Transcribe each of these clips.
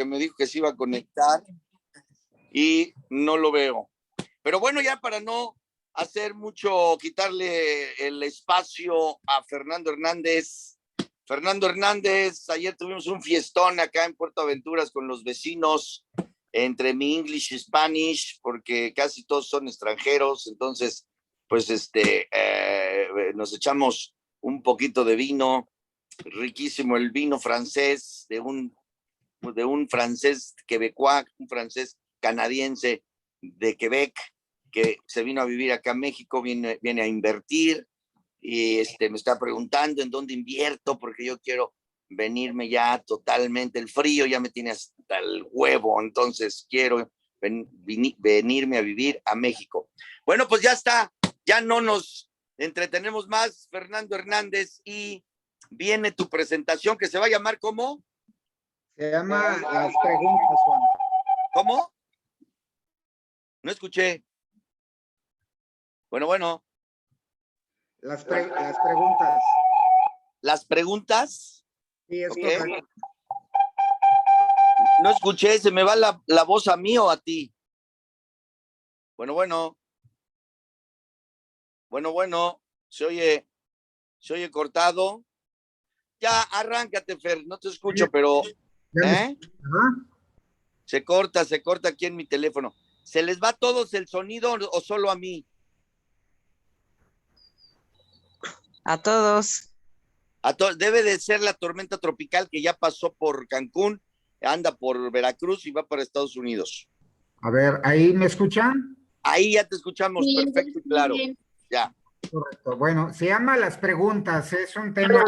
porque me dijo que se iba a conectar y no lo veo. Pero bueno, ya para no hacer mucho, quitarle el espacio a Fernando Hernández. Fernando Hernández, ayer tuvimos un fiestón acá en Puerto Aventuras con los vecinos, entre mi English y Spanish, porque casi todos son extranjeros, entonces, pues, nos echamos un poquito de vino, riquísimo el vino francés, de un francés quebecois, un francés canadiense de Quebec, que se vino a vivir acá a México, viene a invertir, y me está preguntando en dónde invierto, porque yo quiero venirme ya totalmente, el frío ya me tiene hasta el huevo, entonces quiero venirme a vivir a México. Bueno, pues ya está, ya no nos entretenemos más, Fernando Hernández, y viene tu presentación que se va a llamar ¿cómo? Se llama Las Preguntas, Juan. ¿Cómo? No escuché. Bueno. Las preguntas. ¿Las preguntas? Sí, es okay. Correcto. No escuché, ¿se me va la voz a mí o a ti? Bueno. Se oye cortado. Ya, arráncate, Fer, no te escucho, pero... Se corta aquí en mi teléfono. ¿Se les va a todos el sonido o solo a mí? A todos. Debe de ser la tormenta tropical que ya pasó por Cancún, anda por Veracruz y va para Estados Unidos. A ver, ¿ahí me escuchan? Ahí ya te escuchamos, sí, perfecto y claro. Ya. Correcto. Bueno, se llama Las Preguntas, es un tema...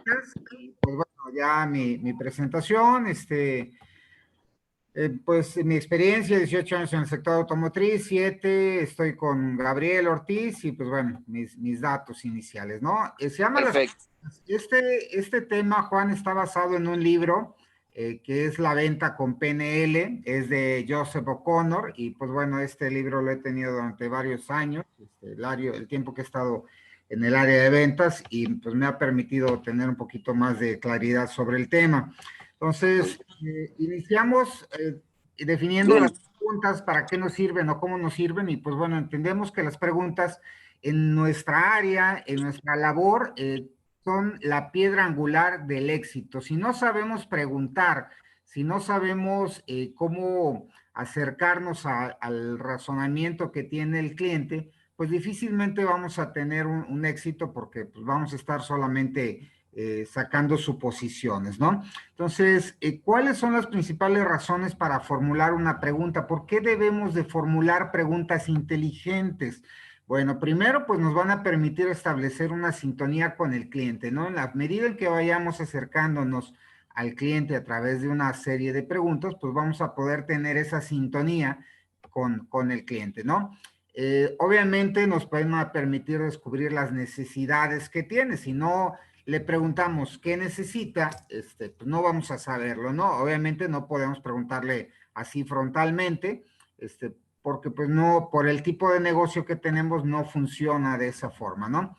Pues bueno, ya mi presentación, pues mi experiencia, 18 años en el sector automotriz, 7, estoy con Gabriel Ortiz y pues bueno, mis datos iniciales, ¿no? Se llama Perfecto. Este tema, Juan, está basado en un libro que es La Venta con PNL, es de Joseph O'Connor y pues bueno, este libro lo he tenido durante varios años, el tiempo que he estado en el área de ventas y pues me ha permitido tener un poquito más de claridad sobre el tema. Entonces, iniciamos definiendo las preguntas, para qué nos sirven o cómo nos sirven, y pues bueno, entendemos que las preguntas en nuestra área, en nuestra labor, son la piedra angular del éxito. Si no sabemos preguntar, si no sabemos cómo acercarnos al razonamiento que tiene el cliente, pues difícilmente vamos a tener un éxito porque pues vamos a estar solamente sacando suposiciones, ¿no? Entonces, ¿cuáles son las principales razones para formular una pregunta? ¿Por qué debemos de formular preguntas inteligentes? Bueno, primero, pues nos van a permitir establecer una sintonía con el cliente, ¿no? En la medida en que vayamos acercándonos al cliente a través de una serie de preguntas, pues vamos a poder tener esa sintonía con el cliente, ¿no? Obviamente nos pueden permitir descubrir las necesidades que tiene, si no le preguntamos qué necesita, pues no vamos a saberlo, ¿no? Obviamente no podemos preguntarle así frontalmente, porque pues no, por el tipo de negocio que tenemos no funciona de esa forma, ¿no?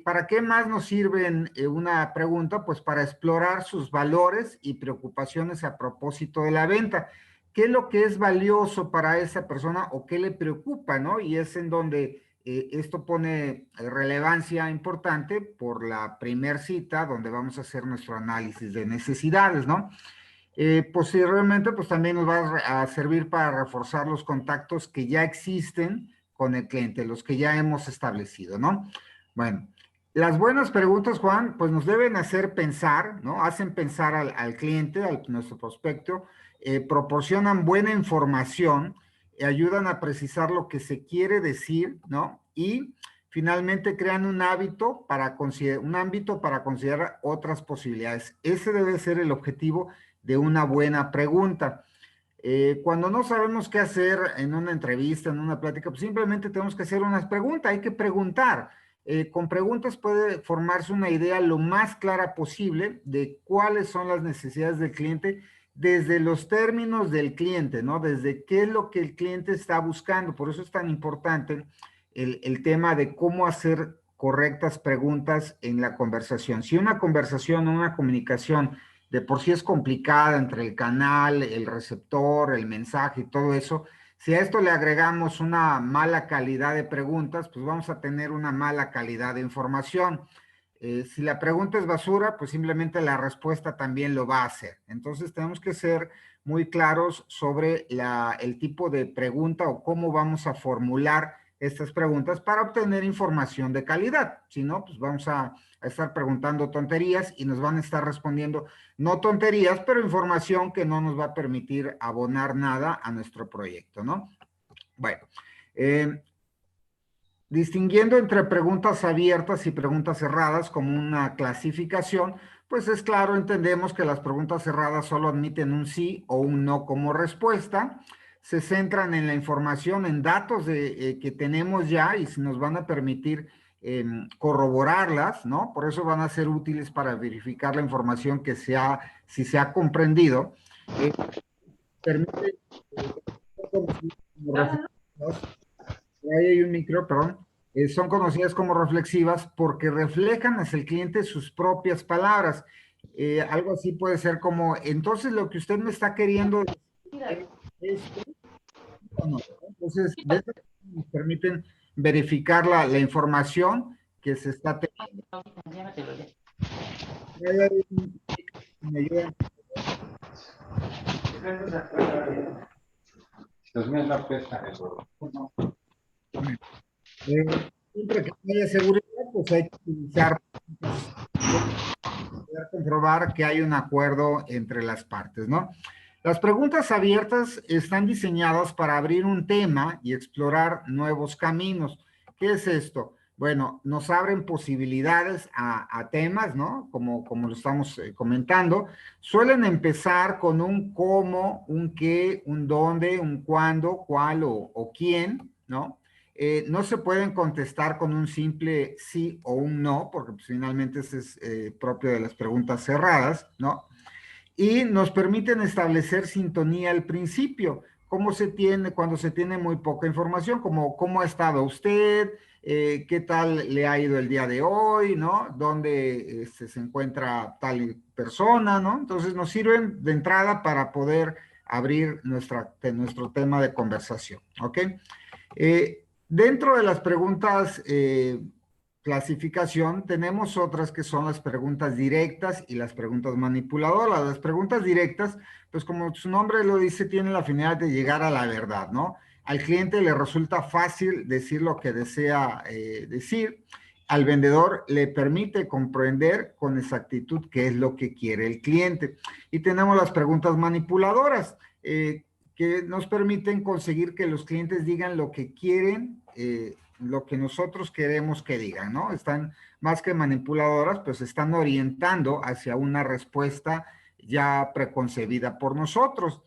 ¿Para qué más nos sirve una pregunta? Pues para explorar sus valores y preocupaciones a propósito de la venta. ¿Qué es lo que es valioso para esa persona o qué le preocupa, ¿no? Y es en donde esto pone relevancia importante por la primer cita, donde vamos a hacer nuestro análisis de necesidades, ¿no? Posteriormente, pues también nos va a servir para reforzar los contactos que ya existen con el cliente, los que ya hemos establecido, ¿no? Bueno, las buenas preguntas, Juan, pues nos deben hacer pensar, ¿no? Hacen pensar al cliente, a nuestro prospecto, proporcionan buena información, ayudan a precisar lo que se quiere decir, ¿no? Y finalmente crean un ámbito para considerar otras posibilidades. Ese debe ser el objetivo de una buena pregunta. Cuando no sabemos qué hacer en una entrevista, en una plática, pues simplemente tenemos que hacer unas preguntas, hay que preguntar. Con preguntas puede formarse una idea lo más clara posible de cuáles son las necesidades del cliente desde los términos del cliente, ¿no? Desde qué es lo que el cliente está buscando. Por eso es tan importante el tema de cómo hacer correctas preguntas en la conversación. Si una conversación o una comunicación de por sí es complicada entre el canal, el receptor, el mensaje y todo eso. Si a esto le agregamos una mala calidad de preguntas, pues vamos a tener una mala calidad de información. Si la pregunta es basura, pues simplemente la respuesta también lo va a hacer. Entonces tenemos que ser muy claros sobre el tipo de pregunta o cómo vamos a formular estas preguntas para obtener información de calidad. Si no, pues vamos a estar preguntando tonterías y nos van a estar respondiendo no tonterías, pero información que no nos va a permitir abonar nada a nuestro proyecto, ¿no? Bueno, distinguiendo entre preguntas abiertas y preguntas cerradas como una clasificación, pues es claro, entendemos que las preguntas cerradas solo admiten un sí o un no como respuesta, se centran en la información, en datos que tenemos ya y si nos van a permitir corroborarlas, ¿no? Por eso van a ser útiles para verificar la información que si se ha comprendido. Permite ahí hay un micro, perdón, son conocidas como reflexivas porque reflejan hacia el cliente sus propias palabras. Algo así puede ser como, entonces lo que usted me está queriendo decir es esto, o no. Entonces, de eso nos permiten verificar la información que se está teniendo. ¿Me ayudan? Los míos no pesan eso. Siempre que haya seguridad, pues hay que utilizar poder comprobar que hay un acuerdo entre las partes, ¿no? Las preguntas abiertas están diseñadas para abrir un tema y explorar nuevos caminos. ¿Qué es esto? Bueno, nos abren posibilidades a temas, ¿no? Como lo estamos comentando. Suelen empezar con un cómo, un qué, un dónde, un cuándo, cuál o quién, ¿no? No se pueden contestar con un simple sí o un no, porque pues, finalmente ese es propio de las preguntas cerradas, ¿no? Y nos permiten establecer sintonía al principio. ¿Cómo se tiene cuando se tiene muy poca información? Como cómo ha estado usted, qué tal le ha ido el día de hoy, ¿no? ¿Dónde se encuentra tal persona, ¿no? Entonces nos sirven de entrada para poder abrir nuestro tema de conversación, ¿ok? Dentro de las preguntas clasificación, tenemos otras que son las preguntas directas y las preguntas manipuladoras. Las preguntas directas, pues como su nombre lo dice, tienen la finalidad de llegar a la verdad, ¿no? Al cliente le resulta fácil decir lo que desea decir. Al vendedor le permite comprender con exactitud qué es lo que quiere el cliente. Y tenemos las preguntas manipuladoras, que nos permiten conseguir que los clientes digan lo que quieren, lo que nosotros queremos que digan, ¿no? Están más que manipuladoras, pues están orientando hacia una respuesta ya preconcebida por nosotros.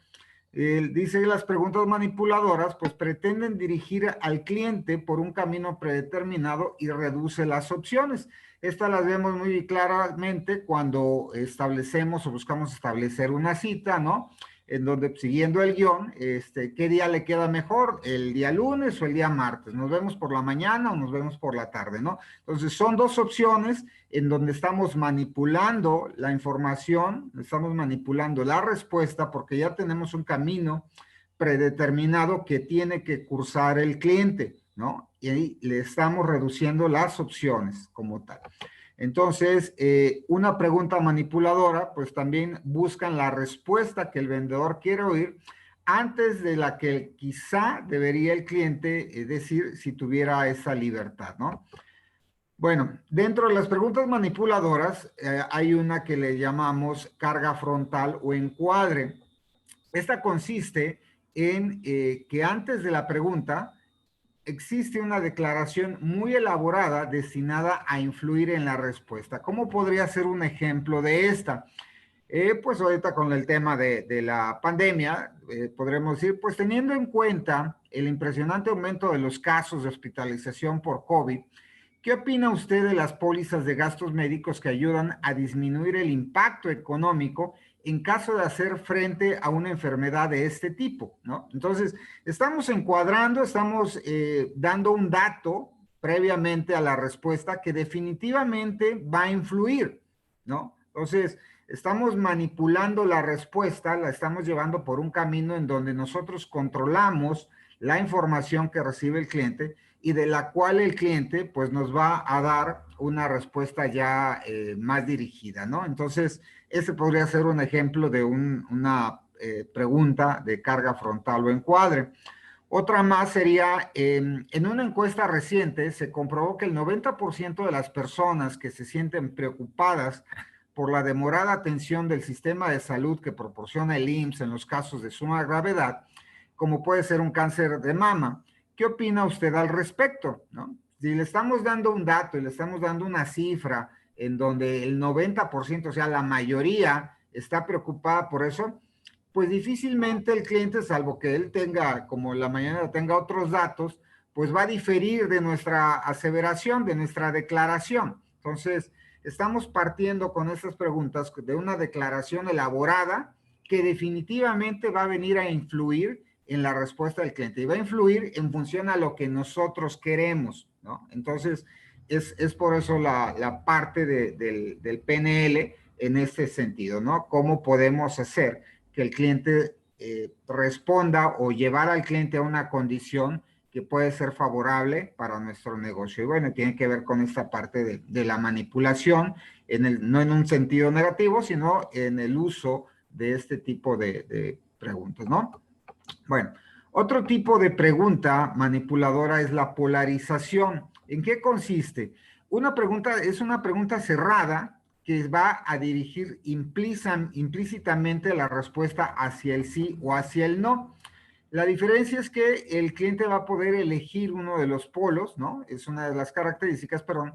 Dice las preguntas manipuladoras, pues pretenden dirigir al cliente por un camino predeterminado y reduce las opciones. Estas las vemos muy claramente cuando establecemos o buscamos establecer una cita, ¿no? En donde siguiendo el guión, ¿qué día le queda mejor? ¿El día lunes o el día martes? ¿Nos vemos por la mañana o nos vemos por la tarde, no? Entonces son dos opciones en donde estamos manipulando la información, estamos manipulando la respuesta porque ya tenemos un camino predeterminado que tiene que cursar el cliente, ¿no? Y ahí le estamos reduciendo las opciones como tal. Entonces, una pregunta manipuladora, pues también buscan la respuesta que el vendedor quiere oír antes de la que quizá debería el cliente decir si tuviera esa libertad, ¿no? Bueno, dentro de las preguntas manipuladoras hay una que le llamamos carga frontal o encuadre. Esta consiste en que antes de la pregunta existe una declaración muy elaborada destinada a influir en la respuesta. ¿Cómo podría ser un ejemplo de esta? Pues ahorita con el tema de la pandemia, podremos decir, pues teniendo en cuenta el impresionante aumento de los casos de hospitalización por COVID, ¿qué opina usted de las pólizas de gastos médicos que ayudan a disminuir el impacto económico en caso de hacer frente a una enfermedad de este tipo, ¿no? Entonces, estamos encuadrando, estamos dando un dato previamente a la respuesta que definitivamente va a influir, ¿no? Entonces, estamos manipulando la respuesta, la estamos llevando por un camino en donde nosotros controlamos la información que recibe el cliente y de la cual el cliente pues nos va a dar una respuesta ya más dirigida, ¿no? Entonces, ese podría ser un ejemplo de una pregunta de carga frontal o encuadre. Otra más sería, en una encuesta reciente se comprobó que el 90% de las personas que se sienten preocupadas por la demorada atención del sistema de salud que proporciona el IMSS en los casos de suma gravedad, como puede ser un cáncer de mama. ¿Qué opina usted al respecto? ¿No? Si le estamos dando un dato y le estamos dando una cifra en donde el 90%, o sea, la mayoría está preocupada por eso, pues difícilmente el cliente, salvo que él tenga, como la mañana tenga otros datos, pues va a diferir de nuestra aseveración, de nuestra declaración. Entonces, estamos partiendo con estas preguntas de una declaración elaborada que definitivamente va a venir a influir en la respuesta del cliente y va a influir en función a lo que nosotros queremos, ¿no? Entonces, es por eso la parte del PNL en este sentido, ¿no? ¿Cómo podemos hacer que el cliente responda o llevar al cliente a una condición que puede ser favorable para nuestro negocio? Y bueno, tiene que ver con esta parte de la manipulación, no en un sentido negativo, sino en el uso de este tipo de preguntas, ¿no? Bueno, otro tipo de pregunta manipuladora es la polarización. ¿En qué consiste? Una pregunta es una pregunta cerrada que va a dirigir implícitamente la respuesta hacia el sí o hacia el no. La diferencia es que el cliente va a poder elegir uno de los polos, ¿no? Es una de las características, perdón,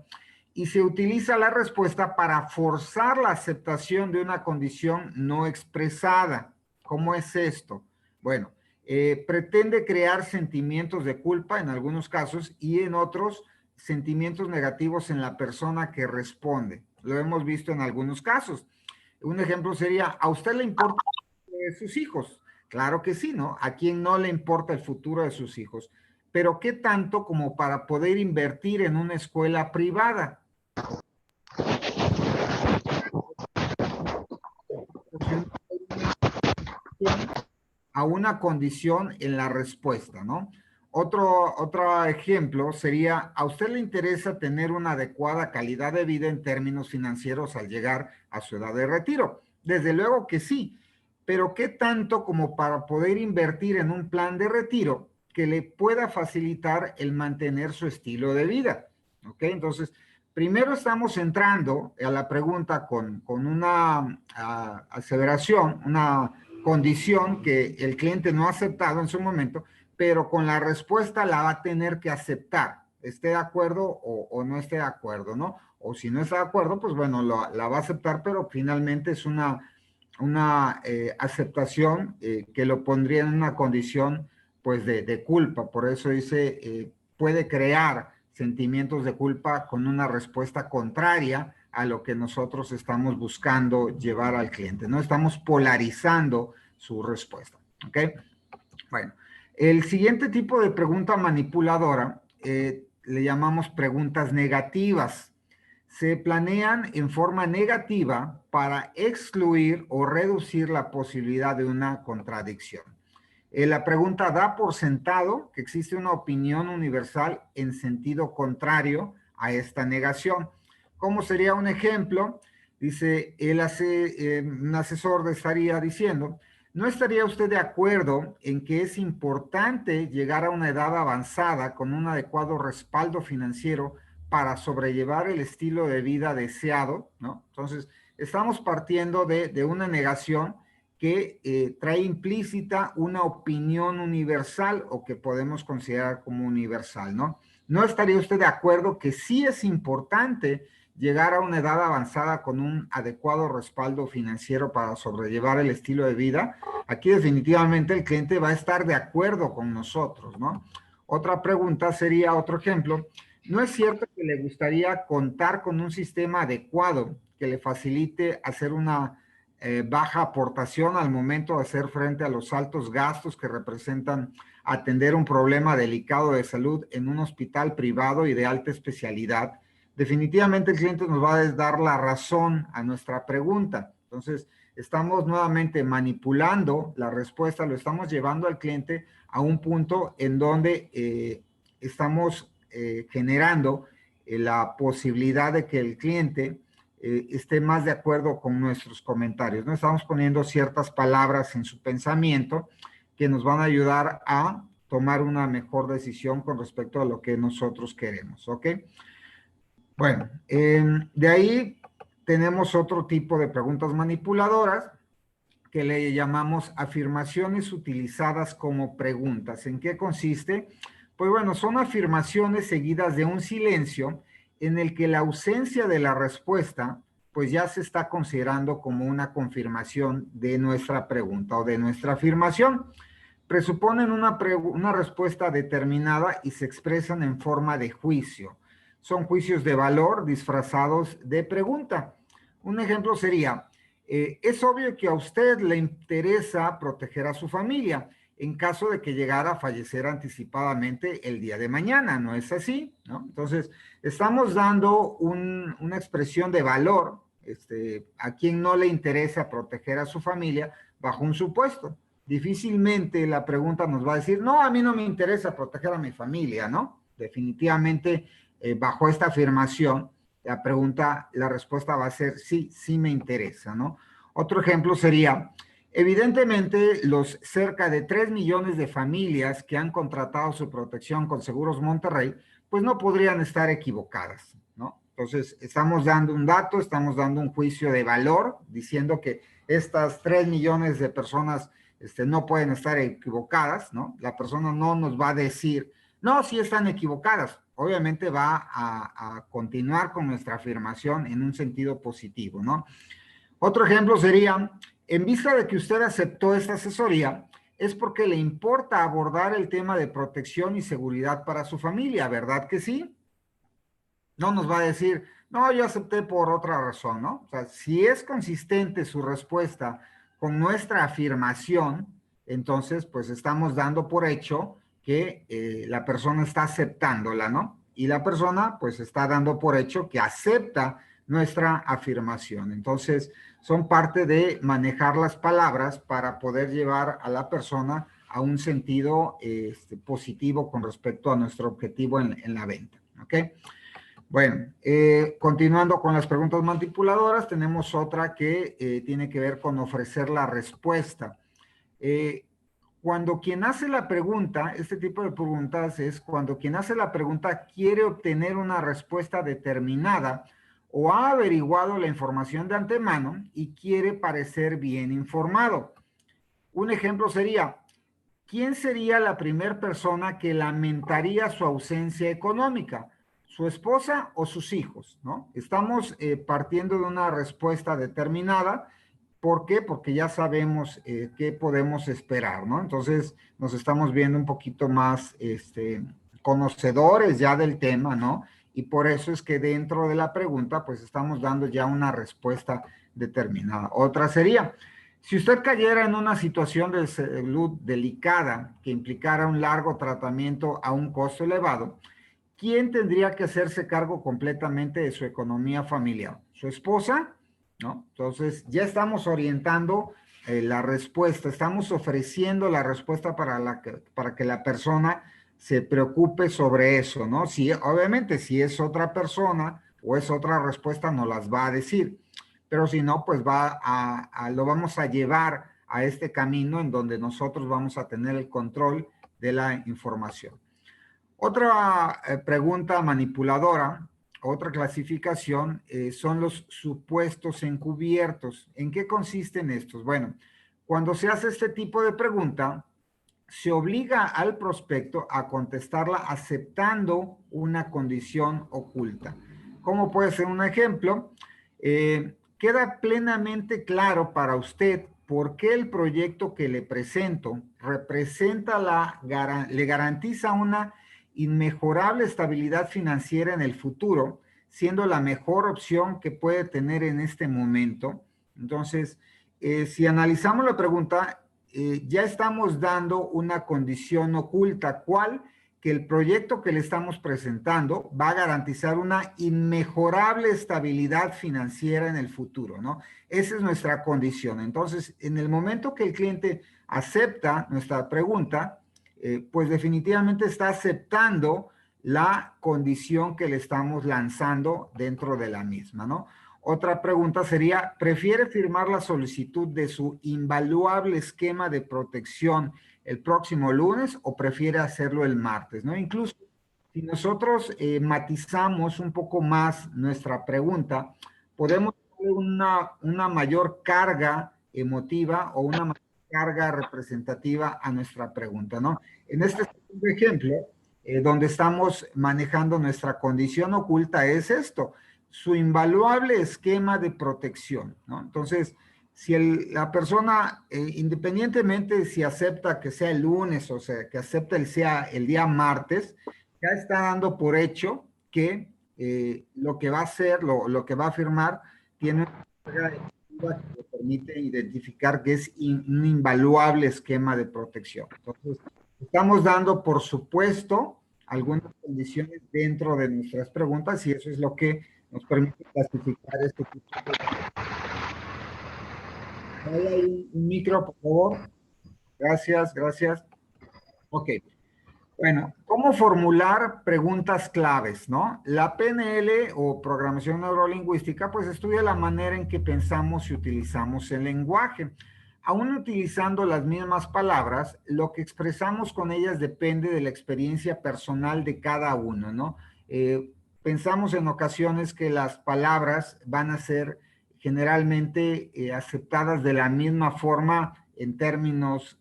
y se utiliza la respuesta para forzar la aceptación de una condición no expresada. ¿Cómo es esto? Bueno, pretende crear sentimientos de culpa en algunos casos y en otros sentimientos negativos en la persona que responde. Lo hemos visto en algunos casos. Un ejemplo sería, ¿a usted le importa sus hijos? Claro que sí, ¿no? ¿A quién no le importa el futuro de sus hijos? Pero ¿qué tanto como para poder invertir en una escuela privada? A una condición en la respuesta, ¿no? Otro ejemplo sería, ¿a usted le interesa tener una adecuada calidad de vida en términos financieros al llegar a su edad de retiro? Desde luego que sí, pero ¿qué tanto como para poder invertir en un plan de retiro que le pueda facilitar el mantener su estilo de vida? ¿Ok? Entonces, primero estamos entrando a la pregunta con una aseveración, una condición que el cliente no ha aceptado en su momento, pero con la respuesta la va a tener que aceptar, esté de acuerdo o no esté de acuerdo, ¿no? O si no está de acuerdo, pues bueno, la va a aceptar, pero finalmente es una aceptación que lo pondría en una condición pues de culpa. Por eso dice, puede crear sentimientos de culpa con una respuesta contraria a lo que nosotros estamos buscando llevar al cliente, ¿no? Estamos polarizando su respuesta, ¿ok? Bueno, el siguiente tipo de pregunta manipuladora le llamamos preguntas negativas. Se planean en forma negativa para excluir o reducir la posibilidad de una contradicción. La pregunta da por sentado que existe una opinión universal en sentido contrario a esta negación. ¿Cómo sería un ejemplo? Dice, un asesor estaría diciendo, ¿no estaría usted de acuerdo en que es importante llegar a una edad avanzada con un adecuado respaldo financiero para sobrellevar el estilo de vida deseado, ¿no? Entonces, estamos partiendo de una negación que trae implícita una opinión universal o que podemos considerar como universal, ¿no? ¿No estaría usted de acuerdo que sí es importante llegar a una edad avanzada con un adecuado respaldo financiero para sobrellevar el estilo de vida? Aquí definitivamente el cliente va a estar de acuerdo con nosotros, ¿no? Otra pregunta sería, otro ejemplo, ¿no es cierto que le gustaría contar con un sistema adecuado que le facilite hacer una baja aportación al momento de hacer frente a los altos gastos que representan atender un problema delicado de salud en un hospital privado y de alta especialidad? Definitivamente el cliente nos va a dar la razón a nuestra pregunta. Entonces, estamos nuevamente manipulando la respuesta, lo estamos llevando al cliente a un punto en donde estamos generando la posibilidad de que el cliente esté más de acuerdo con nuestros comentarios, ¿no? Estamos poniendo ciertas palabras en su pensamiento que nos van a ayudar a tomar una mejor decisión con respecto a lo que nosotros queremos, ¿ok? Bueno, de ahí tenemos otro tipo de preguntas manipuladoras que le llamamos afirmaciones utilizadas como preguntas. ¿En qué consiste? Pues bueno, son afirmaciones seguidas de un silencio en el que la ausencia de la respuesta pues ya se está considerando como una confirmación de nuestra pregunta o de nuestra afirmación. Presuponen una respuesta determinada y se expresan en forma de juicio. Son juicios de valor disfrazados de pregunta. Un ejemplo sería, es obvio que a usted le interesa proteger a su familia en caso de que llegara a fallecer anticipadamente el día de mañana, ¿no es así? ¿No? Entonces, estamos dando una expresión de valor a quien no le interesa proteger a su familia bajo un supuesto. Difícilmente la pregunta nos va a decir, no, a mí no me interesa proteger a mi familia, ¿no? Definitivamente, bajo esta afirmación, la respuesta va a ser sí, sí me interesa, ¿no? Otro ejemplo sería, evidentemente, los cerca de 3 millones de familias que han contratado su protección con Seguros Monterrey, pues no podrían estar equivocadas, ¿no? Entonces, estamos dando un dato, estamos dando un juicio de valor, diciendo que estas 3 millones de personas no pueden estar equivocadas, ¿no? La persona no nos va a decir, no, sí están equivocadas. Obviamente va a continuar con nuestra afirmación en un sentido positivo, ¿no? Otro ejemplo sería, en vista de que usted aceptó esta asesoría, es porque le importa abordar el tema de protección y seguridad para su familia, ¿verdad que sí? No nos va a decir, no, yo acepté por otra razón, ¿no? O sea, si es consistente su respuesta con nuestra afirmación, entonces, pues estamos dando por hecho que la persona está aceptándola, ¿no? Y la persona, pues, está dando por hecho que acepta nuestra afirmación. Entonces, son parte de manejar las palabras para poder llevar a la persona a un sentido positivo con respecto a nuestro objetivo en la venta, ¿ok? Bueno, continuando con las preguntas manipuladoras, tenemos otra que tiene que ver con ofrecer la respuesta. Cuando quien hace la pregunta, este tipo de preguntas es cuando quien hace la pregunta quiere obtener una respuesta determinada o ha averiguado la información de antemano y quiere parecer bien informado. Un ejemplo sería, ¿quién sería la primera persona que lamentaría su ausencia económica? ¿Su esposa o sus hijos? ¿No? Estamos partiendo de una respuesta determinada. ¿Por qué? Porque ya sabemos qué podemos esperar, ¿no? Entonces nos estamos viendo un poquito más conocedores ya del tema, ¿no? Y por eso es que dentro de la pregunta, pues estamos dando ya una respuesta determinada. Otra sería, si usted cayera en una situación de salud delicada que implicara un largo tratamiento a un costo elevado, ¿quién tendría que hacerse cargo completamente de su economía familiar? ¿Su esposa? ¿No? Entonces, ya estamos orientando la respuesta, estamos ofreciendo la respuesta para que la persona se preocupe sobre eso, ¿no? Si, obviamente, si es otra persona o es otra respuesta, no las va a decir, pero si no, pues lo vamos a llevar a este camino en donde nosotros vamos a tener el control de la información. Otra pregunta manipuladora, otra clasificación, son los supuestos encubiertos. ¿En qué consisten estos? Bueno, cuando se hace este tipo de pregunta, se obliga al prospecto a contestarla aceptando una condición oculta. ¿Cómo puede ser un ejemplo? Queda plenamente claro para usted por qué el proyecto que le presento le garantiza una inmejorable estabilidad financiera en el futuro, siendo la mejor opción que puede tener en este momento. Entonces, si analizamos la pregunta, ya estamos dando una condición oculta. ¿Cuál? que el proyecto que le estamos presentando va a garantizar una inmejorable estabilidad financiera en el futuro, ¿no? Esa es nuestra condición. Entonces, en el momento que el cliente acepta nuestra pregunta, pues definitivamente está aceptando la condición que le estamos lanzando dentro de la misma, ¿no? Otra pregunta sería, ¿prefiere firmar la solicitud de su invaluable esquema de protección el próximo lunes o prefiere hacerlo el martes, ¿no? Incluso si nosotros matizamos un poco más nuestra pregunta, podemos darle una mayor carga emotiva o una mayor carga representativa a nuestra pregunta, ¿no? En este segundo ejemplo, donde estamos manejando nuestra condición oculta, es esto, su invaluable esquema de protección, ¿no? Entonces, si la persona, independientemente si acepta que sea el lunes o sea, que acepta sea el día martes, ya está dando por hecho que lo que va a hacer, lo que va a firmar, tiene una carga efectiva que le permite identificar que es un invaluable esquema de protección. Entonces, estamos dando, por supuesto, algunas condiciones dentro de nuestras preguntas y eso es lo que nos permite clasificar este tipo de... Dale ahí un micro, por favor. Gracias, gracias. Ok. Bueno, ¿cómo formular preguntas claves, no? La PNL o programación neurolingüística, pues estudia la manera en que pensamos y utilizamos el lenguaje. Aún utilizando las mismas palabras, lo que expresamos con ellas depende de la experiencia personal de cada uno, ¿no? Pensamos en ocasiones que las palabras van a ser generalmente aceptadas de la misma forma en términos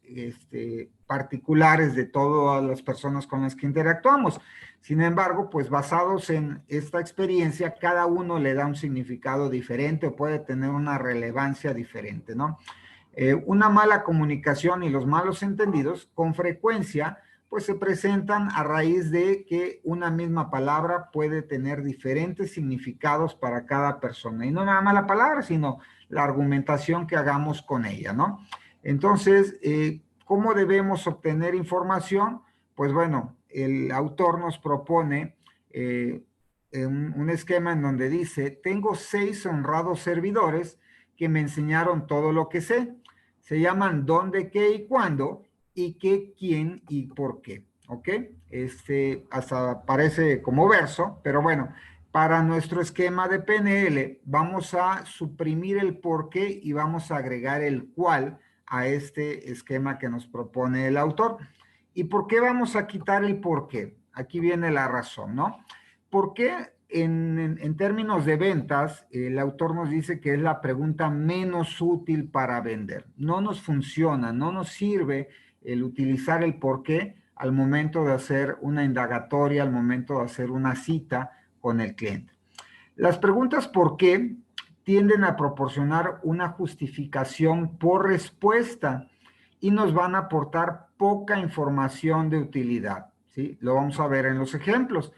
particulares de todas las personas con las que interactuamos. Sin embargo, pues basados en esta experiencia, cada uno le da un significado diferente o puede tener una relevancia diferente, ¿no? Una mala comunicación y los malos entendidos con frecuencia pues se presentan a raíz de que una misma palabra puede tener diferentes significados para cada persona. Y no nada más la palabra, sino la argumentación que hagamos con ella, ¿no? Entonces, ¿cómo debemos obtener información? Pues bueno, el autor nos propone un esquema en donde dice, tengo 6 honrados servidores que me enseñaron todo lo que sé. Se llaman dónde, qué y cuándo, y qué, quién y por qué. ¿Ok? Hasta parece como verso, pero bueno, para nuestro esquema de PNL vamos a suprimir el por qué y vamos a agregar el cuál a este esquema que nos propone el autor. ¿Y por qué vamos a quitar el por qué? Aquí viene la razón, ¿no? ¿Por qué en términos de ventas, el autor nos dice que es la pregunta menos útil para vender? No nos funciona, no nos sirve el utilizar el por qué al momento de hacer una indagatoria, al momento de hacer una cita con el cliente. Las preguntas por qué tienden a proporcionar una justificación por respuesta y nos van a aportar poca información de utilidad, ¿sí? Lo vamos a ver en los ejemplos.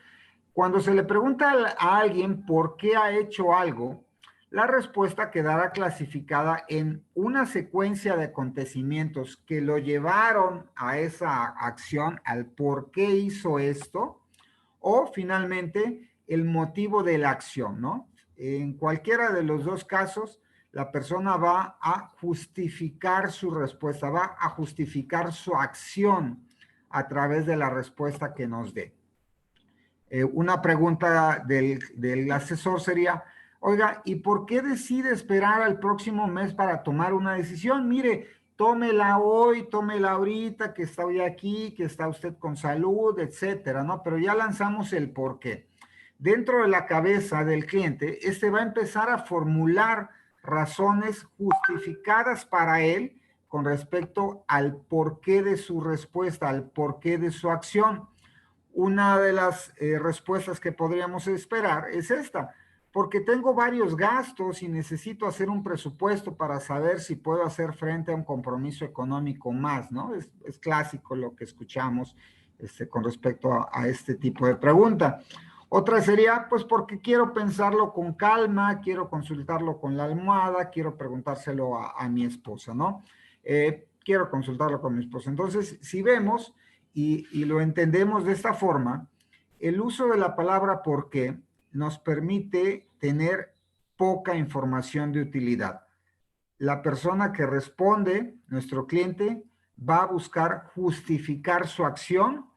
Cuando se le pregunta a alguien por qué ha hecho algo, la respuesta quedará clasificada en una secuencia de acontecimientos que lo llevaron a esa acción, al por qué hizo esto, o finalmente el motivo de la acción, ¿no? En cualquiera de los dos casos, la persona va a justificar su respuesta, va a justificar su acción a través de la respuesta que nos dé. Una pregunta del asesor sería, oiga, ¿y por qué decide esperar al próximo mes para tomar una decisión? Mire, tómela hoy, tómela ahorita, que está hoy aquí, que está usted con salud, etcétera, ¿no? Pero ya lanzamos el por qué. Dentro de la cabeza del cliente, va a empezar a formular razones justificadas para él con respecto al porqué de su respuesta, al porqué de su acción. Una de las respuestas que podríamos esperar es esta, porque tengo varios gastos y necesito hacer un presupuesto para saber si puedo hacer frente a un compromiso económico más, ¿no? Es clásico lo que escuchamos con respecto a este tipo de pregunta. Otra sería, pues porque quiero pensarlo con calma, quiero consultarlo con la almohada, quiero preguntárselo a mi esposa, ¿no? Quiero consultarlo con mi esposa. Entonces, si vemos, y lo entendemos de esta forma, el uso de la palabra por qué nos permite tener poca información de utilidad. La persona que responde, nuestro cliente, va a buscar justificar su acción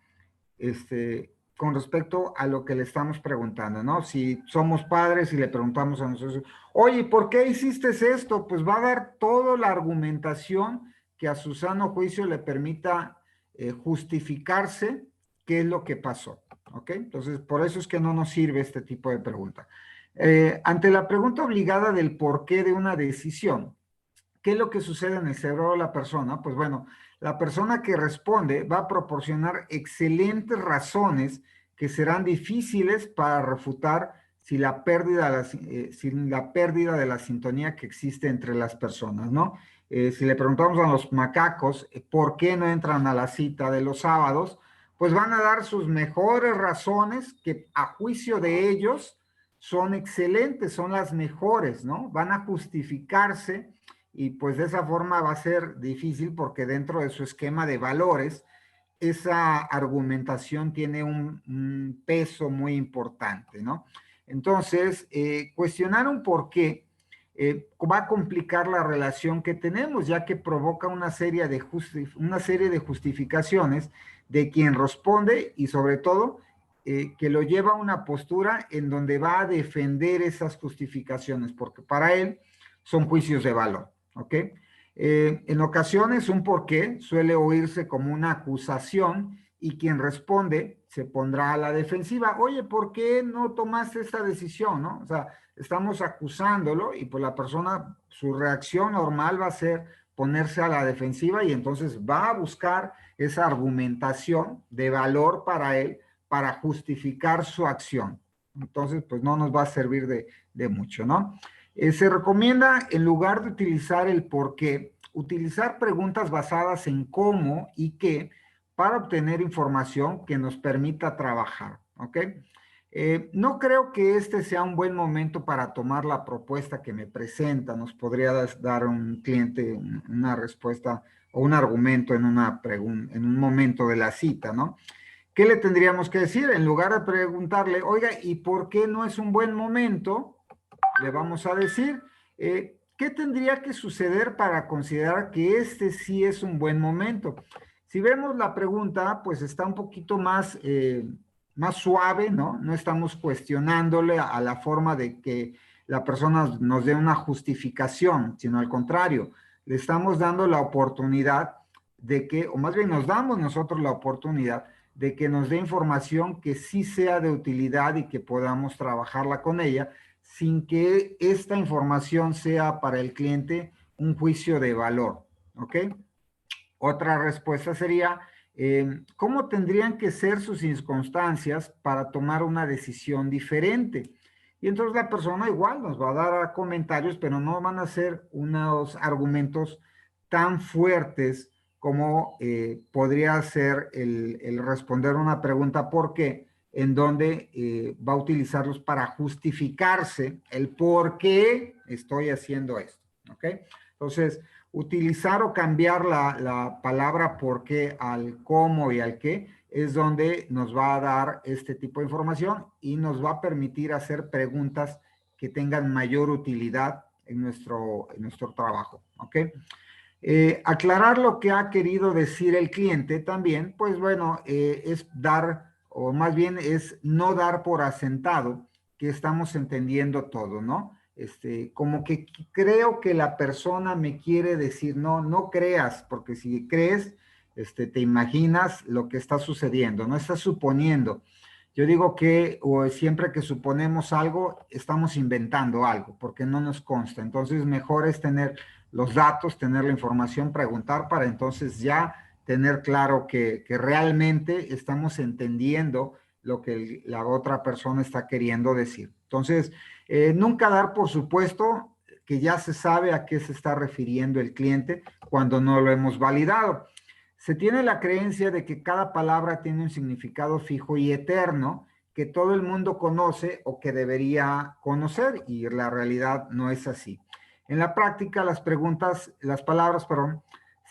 con respecto a lo que le estamos preguntando, ¿no? Si somos padres y le preguntamos a nosotros, oye, ¿por qué hiciste esto? Pues va a dar toda la argumentación que a su sano juicio le permita justificarse qué es lo que pasó, ¿ok? Entonces, por eso es que no nos sirve este tipo de pregunta. Ante la pregunta obligada del por qué de una decisión, ¿qué es lo que sucede en el cerebro de la persona? Pues bueno, la persona que responde va a proporcionar excelentes razones que serán difíciles para refutar si la pérdida de la sintonía que existe entre las personas, ¿no? Si le preguntamos a los macacos por qué no entran a la cita de los sábados, pues van a dar sus mejores razones que a juicio de ellos son excelentes, son las mejores, ¿no? Van a justificarse y pues de esa forma va a ser difícil porque dentro de su esquema de valores, esa argumentación tiene un peso muy importante, ¿no? Entonces, cuestionar un por qué va a complicar la relación que tenemos, ya que provoca una serie de justificaciones de quien responde y sobre todo que lo lleva a una postura en donde va a defender esas justificaciones, porque para él son juicios de valor. ¿Ok? En ocasiones un porqué suele oírse como una acusación y quien responde se pondrá a la defensiva. Oye, ¿por qué no tomaste esta decisión? ¿No? O sea, estamos acusándolo y pues la persona, su reacción normal va a ser ponerse a la defensiva y entonces va a buscar esa argumentación de valor para él para justificar su acción. Entonces, pues no nos va a servir de mucho, ¿no? Se recomienda, en lugar de utilizar el por qué, utilizar preguntas basadas en cómo y qué para obtener información que nos permita trabajar, ¿ok? No creo que este sea un buen momento para tomar la propuesta que me presenta. Nos podría dar un cliente una respuesta o un argumento en en un momento de la cita, ¿no? ¿Qué le tendríamos que decir? En lugar de preguntarle, oiga, ¿y por qué no es un buen momento? Le vamos a decir, ¿qué tendría que suceder para considerar que este sí es un buen momento? Si vemos la pregunta, pues está un poquito más suave, ¿no? No estamos cuestionándole a la forma de que la persona nos dé una justificación, sino al contrario, le estamos dando la oportunidad de que, o más bien nos damos nosotros la oportunidad de que nos dé información que sí sea de utilidad y que podamos trabajarla con ella, sin que esta información sea para el cliente un juicio de valor, ¿ok? Otra respuesta sería, ¿cómo tendrían que ser sus circunstancias para tomar una decisión diferente? Y entonces la persona igual nos va a dar comentarios, pero no van a ser unos argumentos tan fuertes como podría ser el responder una pregunta ¿por qué? En donde va a utilizarlos para justificarse el por qué estoy haciendo esto, ¿ok? Entonces, utilizar o cambiar la palabra por qué al cómo y al qué es donde nos va a dar este tipo de información y nos va a permitir hacer preguntas que tengan mayor utilidad en nuestro trabajo, ¿ok? Aclarar lo que ha querido decir el cliente también, pues bueno, es dar, o más bien es no dar por asentado que estamos entendiendo todo, ¿no? Como que creo que la persona me quiere decir, no, no creas, porque si crees, te imaginas lo que está sucediendo, no estás suponiendo. Yo digo que o siempre que suponemos algo, estamos inventando algo, porque no nos consta. Entonces, mejor es tener los datos, tener la información, preguntar para entonces ya tener claro que realmente estamos entendiendo lo que la otra persona está queriendo decir. Entonces, nunca dar por supuesto que ya se sabe a qué se está refiriendo el cliente cuando no lo hemos validado. Se tiene la creencia de que cada palabra tiene un significado fijo y eterno que todo el mundo conoce o que debería conocer y la realidad no es así. En la práctica, las palabras,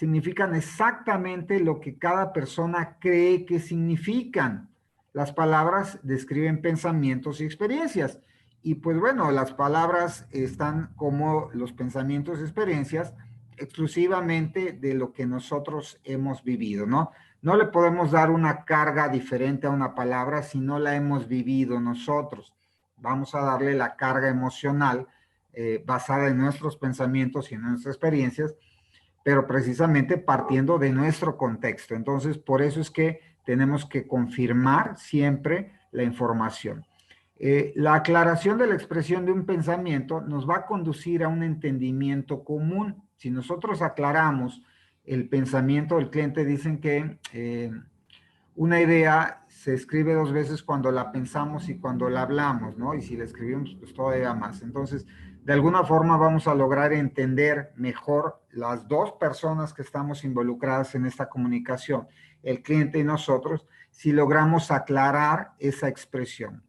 significan exactamente lo que cada persona cree que significan. Las palabras describen pensamientos y experiencias. Y pues bueno, las palabras están como los pensamientos y experiencias exclusivamente de lo que nosotros hemos vivido, ¿no? No le podemos dar una carga diferente a una palabra si no la hemos vivido nosotros. Vamos a darle la carga emocional basada en nuestros pensamientos y en nuestras experiencias, pero precisamente partiendo de nuestro contexto. Entonces, por eso es que tenemos que confirmar siempre la información. La aclaración de la expresión de un pensamiento nos va a conducir a un entendimiento común. Si nosotros aclaramos el pensamiento del cliente, dicen que una idea se escribe dos veces cuando la pensamos y cuando la hablamos, ¿no? Y si la escribimos, pues todavía más. Entonces, de alguna forma vamos a lograr entender mejor las dos personas que estamos involucradas en esta comunicación, el cliente y nosotros, si logramos aclarar esa expresión.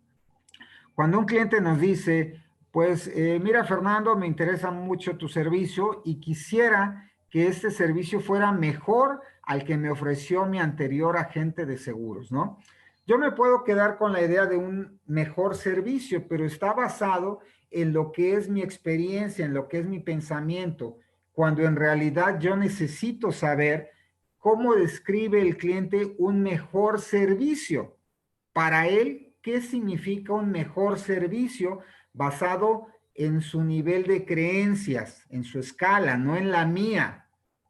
Cuando un cliente nos dice, pues mira Fernando, me interesa mucho tu servicio y quisiera que este servicio fuera mejor al que me ofreció mi anterior agente de seguros, ¿no? Yo me puedo quedar con la idea de un mejor servicio, pero está basado en lo que es mi experiencia, en lo que es mi pensamiento, cuando en realidad yo necesito saber cómo describe el cliente un mejor servicio. Para él, ¿qué significa un mejor servicio basado en su nivel de creencias, en su escala, no en la mía?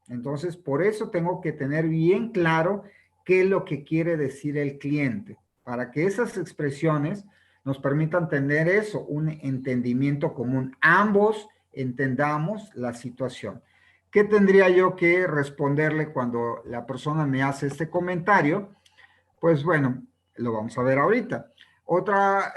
Entonces, por eso tengo que tener bien claro qué es lo que quiere decir el cliente, para que esas expresiones nos permitan tener eso, un entendimiento común. Ambos entendamos la situación. ¿Qué tendría yo que responderle cuando la persona me hace este comentario? Pues bueno, lo vamos a ver ahorita. Otra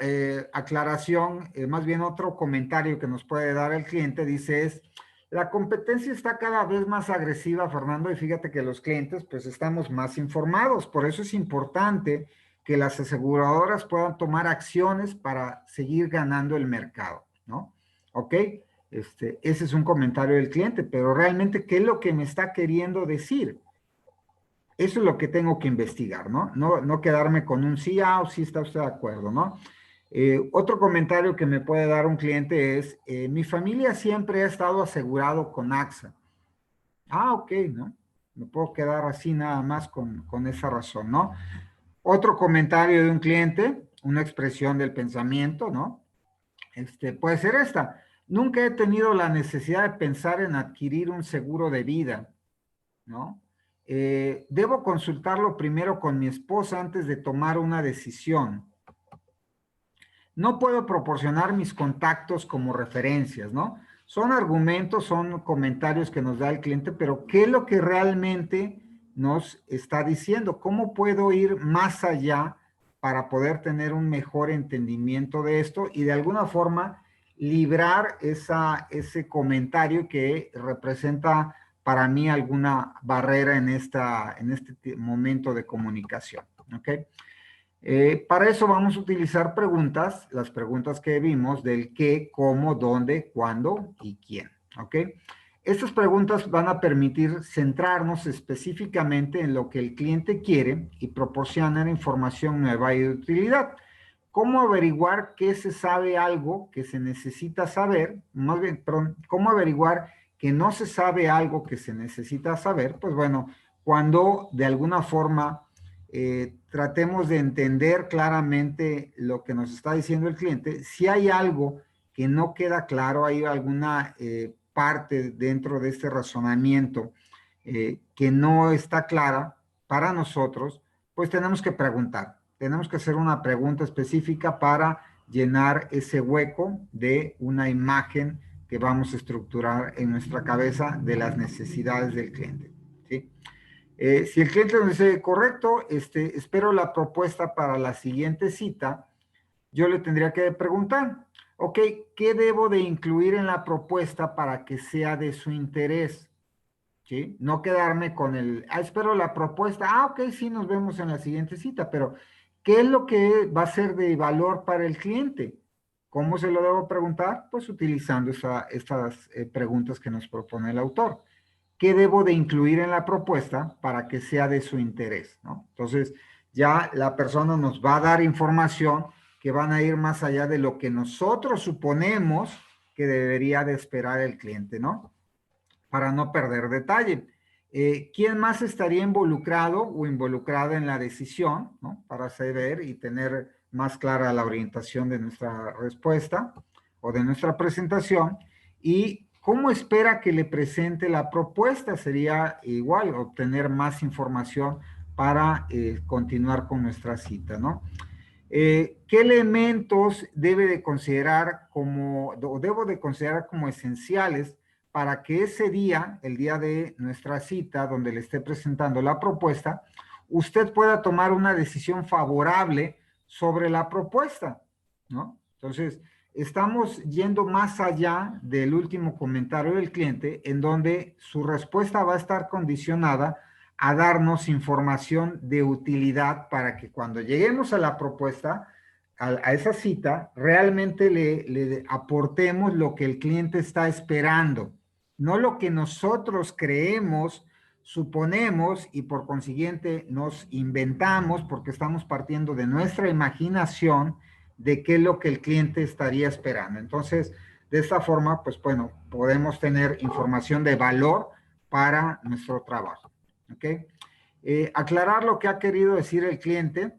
aclaración, más bien otro comentario que nos puede dar el cliente, dice es, la competencia está cada vez más agresiva, Fernando, y fíjate que los clientes pues estamos más informados, por eso es importante que las aseguradoras puedan tomar acciones para seguir ganando el mercado, ¿no? ¿Ok? Ese es un comentario del cliente, pero realmente, ¿qué es lo que me está queriendo decir? Eso es lo que tengo que investigar, ¿no? No quedarme con un sí, o sí está usted de acuerdo, ¿no? Otro comentario que me puede dar un cliente es, mi familia siempre ha estado asegurado con AXA. Ok, ¿no? Me puedo quedar así nada más con esa razón, ¿no? Otro comentario de un cliente, una expresión del pensamiento, ¿no? Puede ser esta. Nunca he tenido la necesidad de pensar en adquirir un seguro de vida, ¿no? Debo consultarlo primero con mi esposa antes de tomar una decisión. No puedo proporcionar mis contactos como referencias, ¿no? Son argumentos, son comentarios que nos da el cliente, pero ¿qué es lo que realmente nos está diciendo? ¿Cómo puedo ir más allá para poder tener un mejor entendimiento de esto y de alguna forma librar ese comentario que representa para mí alguna barrera en este momento de comunicación? ¿Ok? Para eso vamos a utilizar preguntas, las preguntas que vimos del qué, cómo, dónde, cuándo y quién. ¿Ok? Estas preguntas van a permitir centrarnos específicamente en lo que el cliente quiere y proporcionar información nueva y de utilidad. ¿Cómo averiguar que se sabe algo que se necesita saber? Más bien, perdón, ¿cómo averiguar que no se sabe algo que se necesita saber? Pues bueno, cuando de alguna forma tratemos de entender claramente lo que nos está diciendo el cliente. Si hay algo que no queda claro, hay alguna parte dentro de este razonamiento que no está clara para nosotros, pues tenemos que preguntar. Tenemos que hacer una pregunta específica para llenar ese hueco de una imagen que vamos a estructurar en nuestra cabeza de las necesidades del cliente. ¿Sí? Si el cliente nos dice, correcto, espero la propuesta para la siguiente cita, yo le tendría que preguntar, ok, ¿qué debo de incluir en la propuesta para que sea de su interés? ¿Sí? No quedarme con espero la propuesta, ok, sí, nos vemos en la siguiente cita, pero ¿qué es lo que va a ser de valor para el cliente? ¿Cómo se lo debo preguntar? Pues utilizando estas preguntas que nos propone el autor. qué debo de incluir en la propuesta para que sea de su interés, ¿no? Entonces, ya la persona nos va a dar información que van a ir más allá de lo que nosotros suponemos que debería de esperar el cliente, ¿no? Para no perder detalle. ¿Quién más estaría involucrado o involucrada en la decisión, ¿no? Para saber y tener más clara la orientación de nuestra respuesta o de nuestra presentación. Y cómo espera que le presente la propuesta. Sería igual obtener más información para continuar con nuestra cita, ¿no? ¿Qué elementos debe de considerar como, o debo de considerar como esenciales para que ese día, el día de nuestra cita, donde le esté presentando la propuesta, usted pueda tomar una decisión favorable sobre la propuesta, ¿no? Entonces, estamos yendo más allá del último comentario del cliente, en donde su respuesta va a estar condicionada a darnos información de utilidad para que cuando lleguemos a la propuesta, a esa cita, realmente le aportemos lo que el cliente está esperando, no lo que nosotros creemos, suponemos y por consiguiente nos inventamos porque estamos partiendo de nuestra imaginación de qué es lo que el cliente estaría esperando. Entonces, de esta forma, pues bueno, podemos tener información de valor para nuestro trabajo. ¿Ok? Aclarar lo que ha querido decir el cliente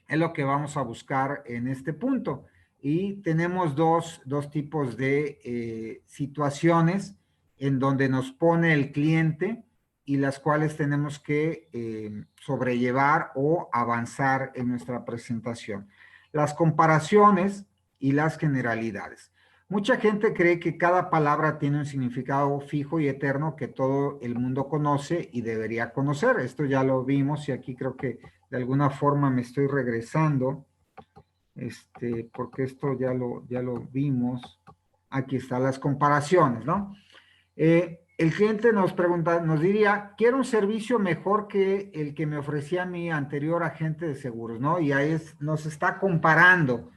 es lo que vamos a buscar en este punto. Y tenemos dos tipos de situaciones en donde nos pone el cliente y las cuales tenemos que sobrellevar o avanzar en nuestra presentación. Las comparaciones y las generalidades. Mucha gente cree que cada palabra tiene un significado fijo y eterno que todo el mundo conoce y debería conocer. Esto ya lo vimos y aquí creo que de alguna forma me estoy regresando, porque esto ya lo vimos. Aquí están las comparaciones, ¿no? El cliente nos pregunta, nos diría, quiero un servicio mejor que el que me ofrecía mi anterior agente de seguros, ¿no? Y ahí nos está comparando,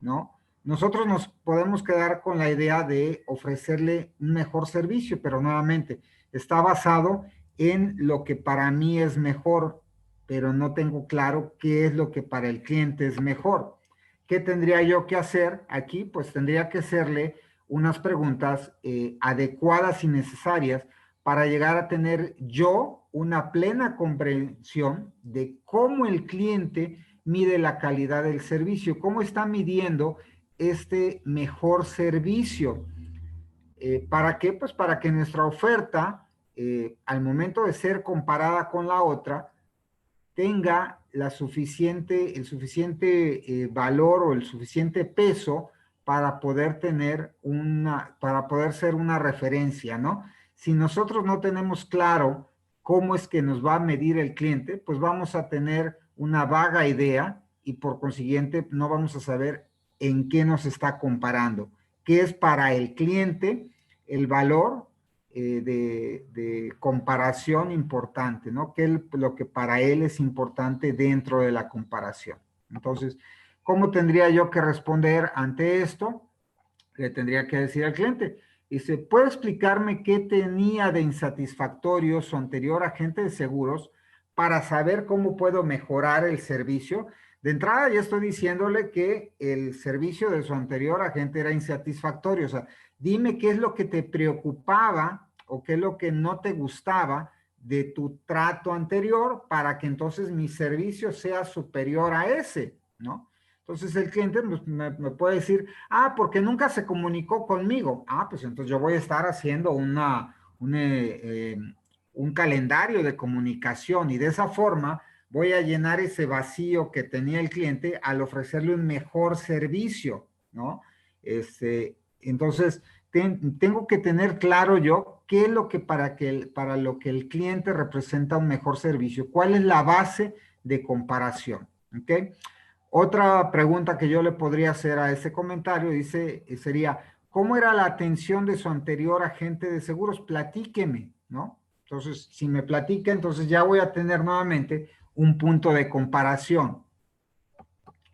¿no? Nosotros nos podemos quedar con la idea de ofrecerle un mejor servicio, pero nuevamente está basado en lo que para mí es mejor, pero no tengo claro qué es lo que para el cliente es mejor. ¿Qué tendría yo que hacer aquí? Pues tendría que hacerle unas preguntas adecuadas y necesarias para llegar a tener yo una plena comprensión de cómo el cliente mide la calidad del servicio, cómo está midiendo este mejor servicio. ¿Para qué? Pues para que nuestra oferta, al momento de ser comparada con la otra, tenga el suficiente valor o el suficiente peso para poder para poder ser una referencia, ¿no? Si nosotros no tenemos claro cómo es que nos va a medir el cliente, pues vamos a tener una vaga idea y por consiguiente no vamos a saber en qué nos está comparando, qué es para el cliente el valor de comparación importante, ¿no? ¿Qué es lo que para él es importante dentro de la comparación? Entonces, ¿cómo tendría yo que responder ante esto? Le tendría que decir al cliente, dice, ¿puede explicarme qué tenía de insatisfactorio su anterior agente de seguros para saber cómo puedo mejorar el servicio? De entrada ya estoy diciéndole que el servicio de su anterior agente era insatisfactorio. O sea, dime qué es lo que te preocupaba o qué es lo que no te gustaba de tu trato anterior para que entonces mi servicio sea superior a ese, ¿no? Entonces el cliente pues, me puede decir, porque nunca se comunicó conmigo. Pues entonces yo voy a estar haciendo un calendario de comunicación y de esa forma voy a llenar ese vacío que tenía el cliente al ofrecerle un mejor servicio, ¿no? Entonces, tengo que tener claro yo qué es lo que para lo que el cliente representa un mejor servicio, cuál es la base de comparación, ¿ok? Otra pregunta que yo le podría hacer a ese comentario sería, ¿cómo era la atención de su anterior agente de seguros? Platíqueme, ¿no? Entonces, si me platica, entonces ya voy a tener nuevamente un punto de comparación,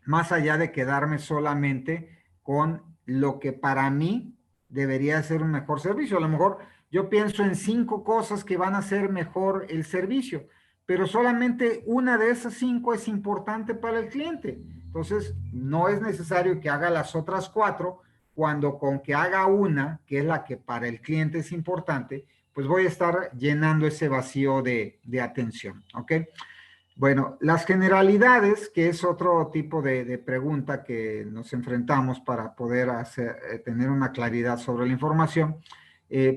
más allá de quedarme solamente con lo que para mí debería ser un mejor servicio. A lo mejor yo pienso en 5 cosas que van a hacer mejor el servicio, pero solamente una de esas 5 es importante para el cliente. Entonces, no es necesario que haga las otras 4, cuando con que haga una, que es la que para el cliente es importante, pues voy a estar llenando ese vacío de atención, ¿ok? Bueno, las generalidades, que es otro tipo de pregunta que nos enfrentamos para poder tener una claridad sobre la información,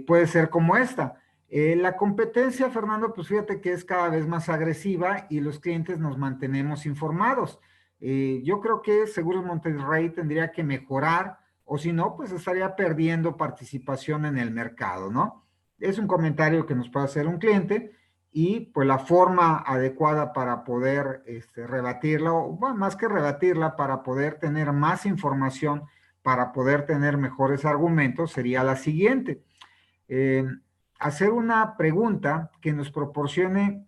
puede ser como esta. La competencia, Fernando, pues fíjate que es cada vez más agresiva y los clientes nos mantenemos informados. Yo creo que Seguros Monterrey tendría que mejorar, o si no, pues estaría perdiendo participación en el mercado, ¿no? Es un comentario que nos puede hacer un cliente y pues la forma adecuada para poder rebatirla, o bueno, más que rebatirla, para poder tener más información, para poder tener mejores argumentos, sería la siguiente. Hacer una pregunta que nos proporcione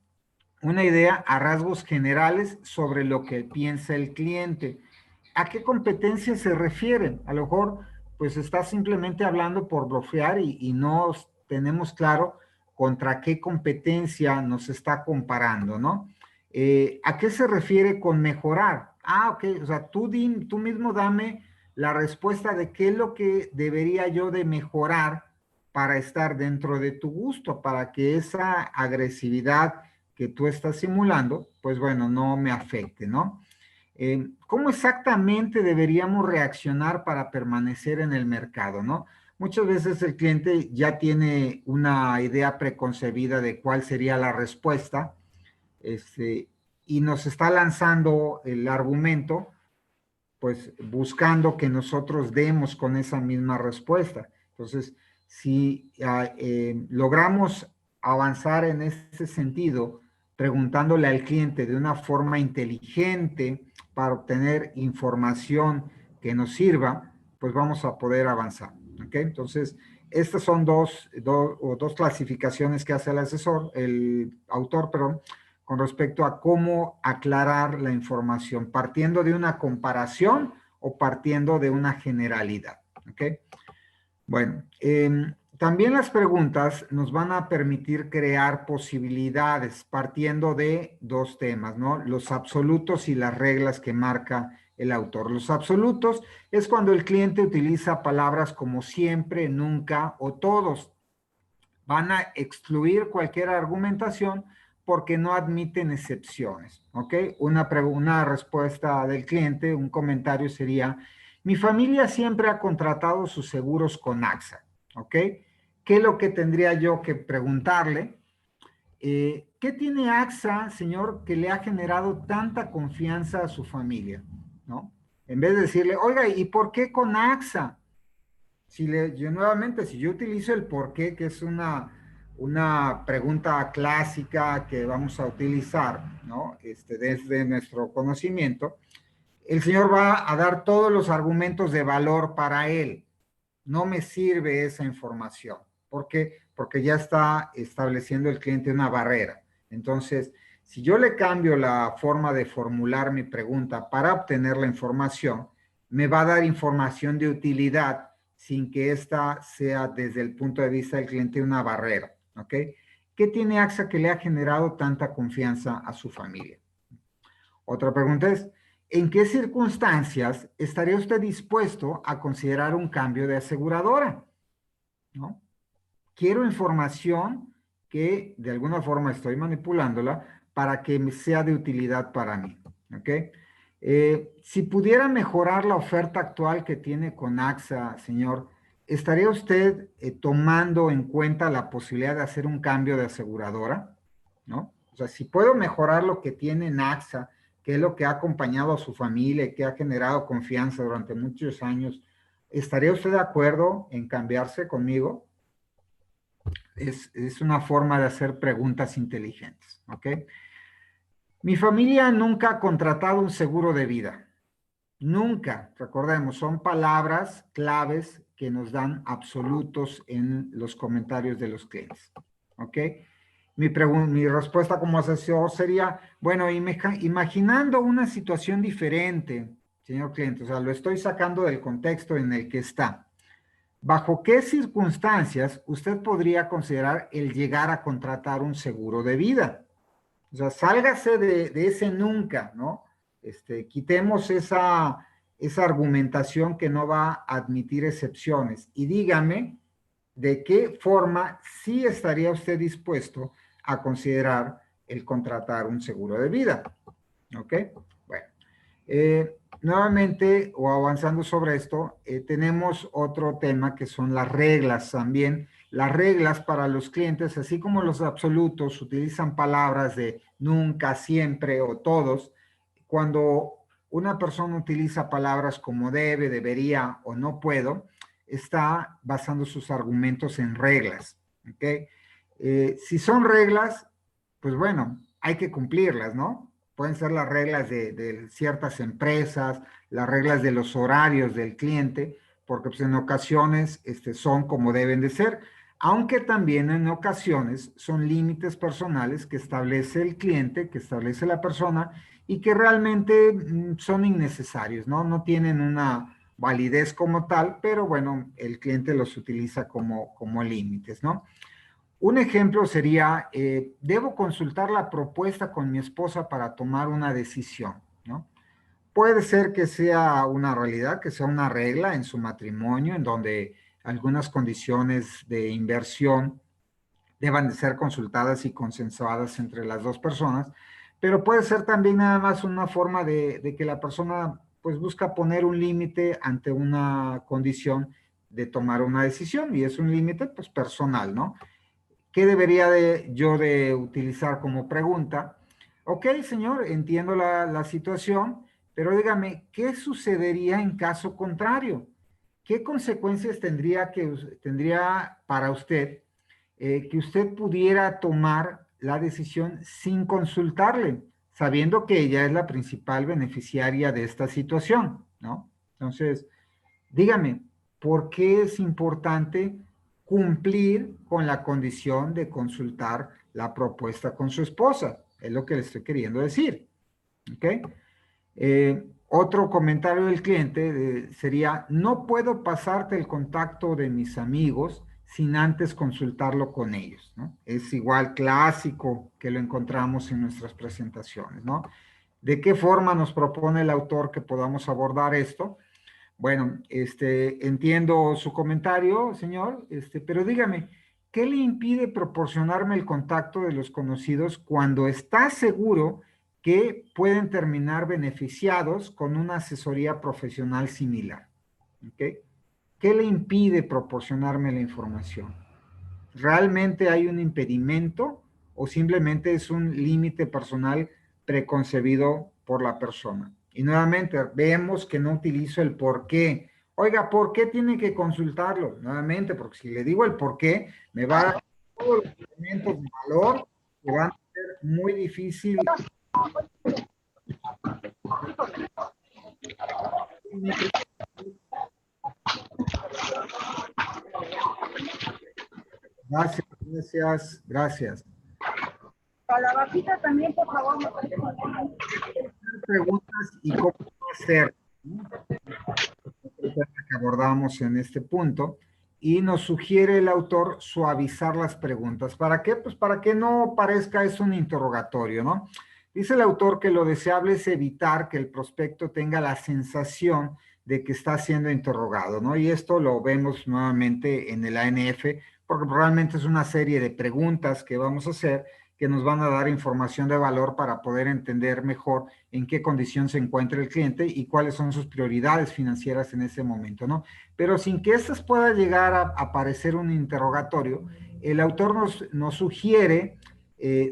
una idea a rasgos generales sobre lo que piensa el cliente. ¿A qué competencia se refieren? A lo mejor, pues está simplemente hablando por bloquear y no tenemos claro contra qué competencia nos está comparando, ¿no? ¿A qué se refiere con mejorar? Ah, ok, o sea, tú mismo dame la respuesta de qué es lo que debería yo de mejorar para estar dentro de tu gusto, para que esa agresividad que tú estás simulando, pues bueno, no me afecte, ¿no? ¿Cómo exactamente deberíamos reaccionar para permanecer en el mercado, no? Muchas veces el cliente ya tiene una idea preconcebida de cuál sería la respuesta, y nos está lanzando el argumento, pues buscando que nosotros demos con esa misma respuesta. Entonces, si logramos avanzar en ese sentido, preguntándole al cliente de una forma inteligente para obtener información que nos sirva, pues vamos a poder avanzar. ¿Ok? Entonces, estas son dos clasificaciones que hace el autor, perdón, con respecto a cómo aclarar la información, partiendo de una comparación o partiendo de una generalidad. ¿Ok? Bueno, también las preguntas nos van a permitir crear posibilidades partiendo de 2 temas, ¿no? Los absolutos y las reglas que marca el autor. Los absolutos es cuando el cliente utiliza palabras como siempre, nunca o todos. Van a excluir cualquier argumentación porque no admiten excepciones, ¿ok? Una respuesta del cliente, un comentario sería: mi familia siempre ha contratado sus seguros con AXA, ¿ok? ¿Qué es lo que tendría yo que preguntarle? ¿Qué tiene AXA, señor, que le ha generado tanta confianza a su familia? ¿No? En vez de decirle, oiga, ¿y por qué con AXA? Nuevamente, si yo utilizo el por qué, que es una pregunta clásica que vamos a utilizar, ¿no? Desde nuestro conocimiento, el señor va a dar todos los argumentos de valor para él. No me sirve esa información. ¿Por qué? Porque ya está estableciendo el cliente una barrera. Entonces, si yo le cambio la forma de formular mi pregunta para obtener la información, me va a dar información de utilidad sin que ésta sea desde el punto de vista del cliente una barrera. ¿Ok? ¿Qué tiene AXA que le ha generado tanta confianza a su familia? Otra pregunta es, ¿en qué circunstancias estaría usted dispuesto a considerar un cambio de aseguradora? ¿No? Quiero información que de alguna forma estoy manipulándola para que sea de utilidad para mí. ¿Ok? Si pudiera mejorar la oferta actual que tiene con AXA, señor, ¿estaría usted tomando en cuenta la posibilidad de hacer un cambio de aseguradora? ¿No? O sea, si puedo mejorar lo que tiene en AXA, que es lo que ha acompañado a su familia, que ha generado confianza durante muchos años, ¿estaría usted de acuerdo en cambiarse conmigo? Es una forma de hacer preguntas inteligentes, ¿ok? Mi familia nunca ha contratado un seguro de vida. Nunca, recordemos, son palabras claves que nos dan absolutos en los comentarios de los clientes, ¿ok? Mi respuesta como asesor sería, bueno, imaginando una situación diferente, señor cliente, o sea, lo estoy sacando del contexto en el que está. ¿bajo qué circunstancias usted podría considerar el llegar a contratar un seguro de vida? O sea, sálgase de ese nunca, ¿no? Quitemos esa argumentación que no va a admitir excepciones y dígame de qué forma sí estaría usted dispuesto a considerar el contratar un seguro de vida. ¿Ok? Bueno, nuevamente, o avanzando sobre esto, tenemos otro tema que son las reglas también. Las reglas para los clientes, así como los absolutos, utilizan palabras de nunca, siempre o todos. Cuando una persona utiliza palabras como debe, debería o no puedo, está basando sus argumentos en reglas. ¿Ok? Si son reglas, pues bueno, hay que cumplirlas, ¿no? Pueden ser las reglas de ciertas empresas, las reglas de los horarios del cliente, porque pues, en ocasiones son como deben de ser, aunque también en ocasiones son límites personales que establece el cliente, que establece la persona y que realmente son innecesarios, ¿no? No tienen una validez como tal, pero bueno, el cliente los utiliza como límites, ¿no? Un ejemplo sería, debo consultar la propuesta con mi esposa para tomar una decisión, ¿no? Puede ser que sea una realidad, que sea una regla en su matrimonio, en donde algunas condiciones de inversión deban de ser consultadas y consensuadas entre las dos personas, pero puede ser también nada más una forma de que la persona pues busca poner un límite ante una condición de tomar una decisión y es un límite pues personal, ¿no? ¿Qué debería yo de utilizar como pregunta? Ok, señor, entiendo la situación, pero dígame, ¿qué sucedería en caso contrario? ¿Qué consecuencias tendría para usted que usted pudiera tomar la decisión sin consultarle, sabiendo que ella es la principal beneficiaria de esta situación, ¿no? Entonces, dígame, ¿por qué es importante cumplir con la condición de consultar la propuesta con su esposa? Es lo que le estoy queriendo decir. ¿Ok? Otro comentario del cliente sería, no puedo pasarte el contacto de mis amigos sin antes consultarlo con ellos, ¿no? Es igual clásico que lo encontramos en nuestras presentaciones, ¿no? ¿De qué forma nos propone el autor que podamos abordar esto? Bueno, entiendo su comentario, señor, pero dígame, ¿qué le impide proporcionarme el contacto de los conocidos cuando está seguro que pueden terminar beneficiados con una asesoría profesional similar? ¿Okay? ¿Qué le impide proporcionarme la información? ¿Realmente hay un impedimento o simplemente es un límite personal preconcebido por la persona? Y nuevamente vemos que no utilizo el por qué. Oiga, ¿por qué tiene que consultarlo? Nuevamente, porque si le digo el por qué, me va a dar todos los elementos de valor que van a ser muy difícil. Gracias, gracias, gracias. Para la vaquita también, por favor. Preguntas y cómo hacer, ¿no? Que abordamos en este punto y nos sugiere el autor suavizar las preguntas. ¿Para qué? Pues para que no parezca es un interrogatorio, ¿no? Dice el autor que lo deseable es evitar que el prospecto tenga la sensación de que está siendo interrogado, ¿no? Y esto lo vemos nuevamente en el ANF, porque realmente es una serie de preguntas que vamos a hacer que nos van a dar información de valor para poder entender mejor en qué condición se encuentra el cliente y cuáles son sus prioridades financieras en ese momento, ¿no? Pero sin que estas pueda llegar a parecer un interrogatorio, el autor nos sugiere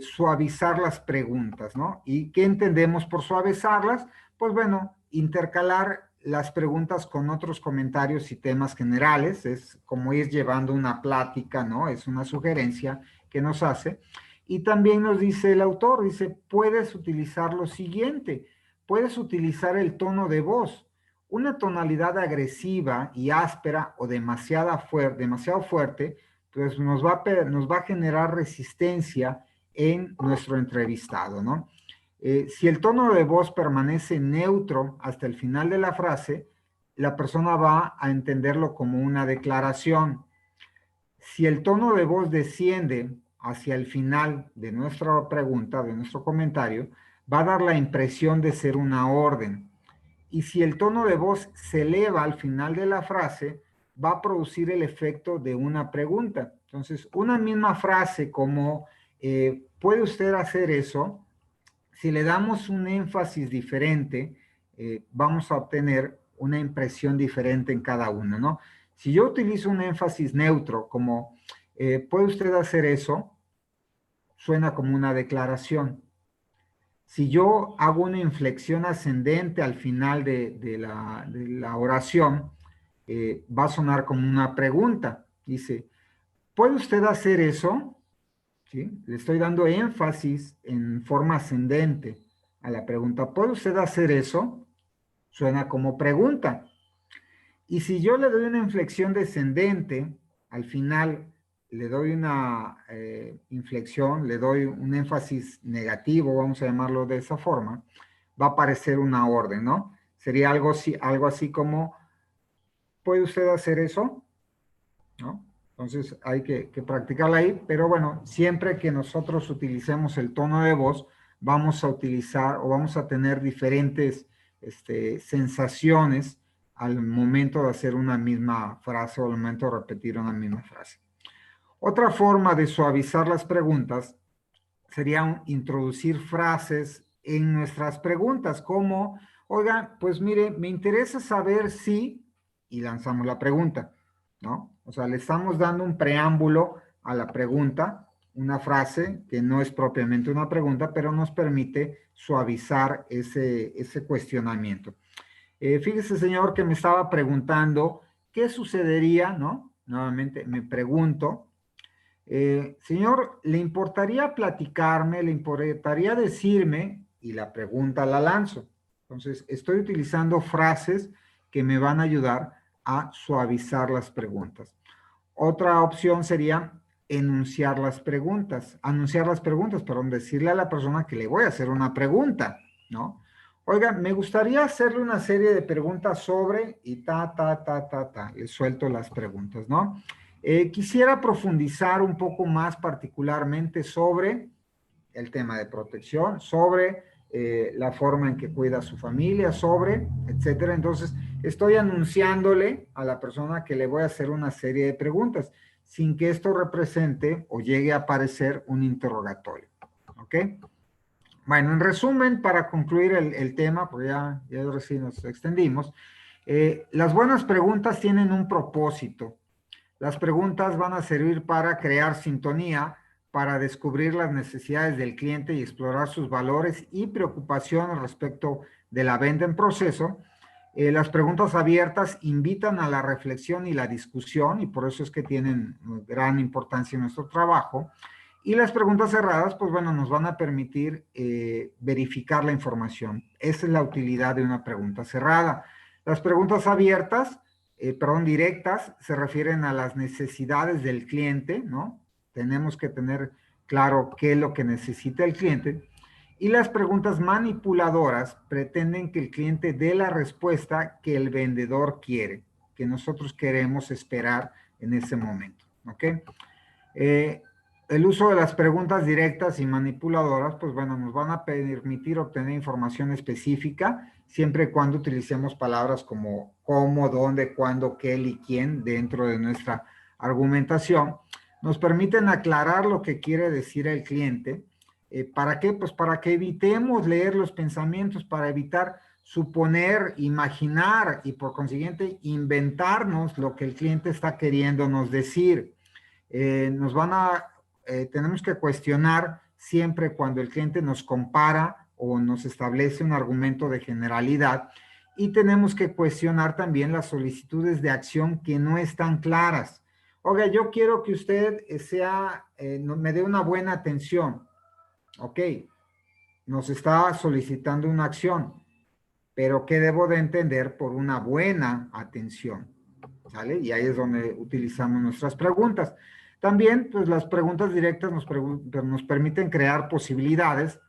suavizar las preguntas, ¿no? ¿Y qué entendemos por suavizarlas? Pues bueno, intercalar las preguntas con otros comentarios y temas generales, es como ir llevando una plática, ¿no? Es una sugerencia que nos hace. Y también nos dice el autor, dice, puedes utilizar lo siguiente, puedes utilizar el tono de voz. Una tonalidad agresiva y áspera o demasiado fuerte, pues nos va a generar resistencia en nuestro entrevistado, ¿no? Si el tono de voz permanece neutro hasta el final de la frase, la persona va a entenderlo como una declaración. Si el tono de voz desciende hacia el final de nuestra pregunta, de nuestro comentario, va a dar la impresión de ser una orden. Y si el tono de voz se eleva al final de la frase, va a producir el efecto de una pregunta. Entonces, una misma frase como, ¿puede usted hacer eso? Si le damos un énfasis diferente, vamos a obtener una impresión diferente en cada uno, ¿no? Si yo utilizo un énfasis neutro como, ¿puede usted hacer eso? Suena como una declaración. Si yo hago una inflexión ascendente al final de la oración, va a sonar como una pregunta. Dice, ¿puede usted hacer eso? ¿Sí? Le estoy dando énfasis en forma ascendente a la pregunta. ¿Puede usted hacer eso? Suena como pregunta. Y si yo le doy una inflexión descendente, al final le doy una inflexión, le doy un énfasis negativo, vamos a llamarlo de esa forma, va a aparecer una orden, ¿no? Sería algo así como, ¿puede usted hacer eso? ¿No? Entonces hay que practicarla ahí, pero bueno, siempre que nosotros utilicemos el tono de voz, vamos a utilizar o vamos a tener diferentes sensaciones al momento de hacer una misma frase o al momento de repetir una misma frase. Otra forma de suavizar las preguntas sería introducir frases en nuestras preguntas, como, oiga, pues mire, me interesa saber si, y lanzamos la pregunta, ¿no? O sea, le estamos dando un preámbulo a la pregunta, una frase que no es propiamente una pregunta, pero nos permite suavizar ese cuestionamiento. Fíjese, señor, que me estaba preguntando, ¿qué sucedería, no? Nuevamente me pregunto, señor, ¿le importaría platicarme, le importaría decirme? Y la pregunta la lanzo. Entonces, estoy utilizando frases que me van a ayudar a suavizar las preguntas. Otra opción sería anunciar las preguntas, perdón, decirle a la persona que le voy a hacer una pregunta, ¿no? Oiga, me gustaría hacerle una serie de preguntas sobre y le suelto las preguntas, ¿no? Quisiera profundizar un poco más particularmente sobre el tema de protección, sobre la forma en que cuida a su familia, sobre, etcétera. Entonces, estoy anunciándole a la persona que le voy a hacer una serie de preguntas, sin que esto represente o llegue a aparecer un interrogatorio. ¿Ok? Bueno, en resumen, para concluir el tema, porque ya recién nos extendimos, las buenas preguntas tienen un propósito. Las preguntas van a servir para crear sintonía, para descubrir las necesidades del cliente y explorar sus valores y preocupaciones respecto de la venta en proceso. Las preguntas abiertas invitan a la reflexión y la discusión, y por eso es que tienen gran importancia en nuestro trabajo. Y las preguntas cerradas, pues bueno, nos van a permitir verificar la información. Esa es la utilidad de una pregunta cerrada. Las preguntas abiertas, directas, se refieren a las necesidades del cliente, ¿no? Tenemos que tener claro qué es lo que necesita el cliente. Y las preguntas manipuladoras pretenden que el cliente dé la respuesta que el vendedor quiere, que nosotros queremos esperar en ese momento, ¿ok? El uso de las preguntas directas y manipuladoras, pues bueno, nos van a permitir obtener información específica, siempre y cuando utilicemos palabras como cómo, dónde, cuándo, qué y quién dentro de nuestra argumentación. Nos permiten aclarar lo que quiere decir el cliente. ¿Para qué? Pues para que evitemos leer los pensamientos, para evitar suponer, imaginar y por consiguiente inventarnos lo que el cliente está queriéndonos decir. Tenemos que cuestionar siempre cuando el cliente nos compara o nos establece un argumento de generalidad, y tenemos que cuestionar también las solicitudes de acción que no están claras. Oiga, yo quiero que usted me dé una buena atención. Ok, nos está solicitando una acción, pero ¿qué debo de entender por una buena atención? ¿Sale? Y ahí es donde utilizamos nuestras preguntas. También, pues las preguntas directas nos permiten crear posibilidades,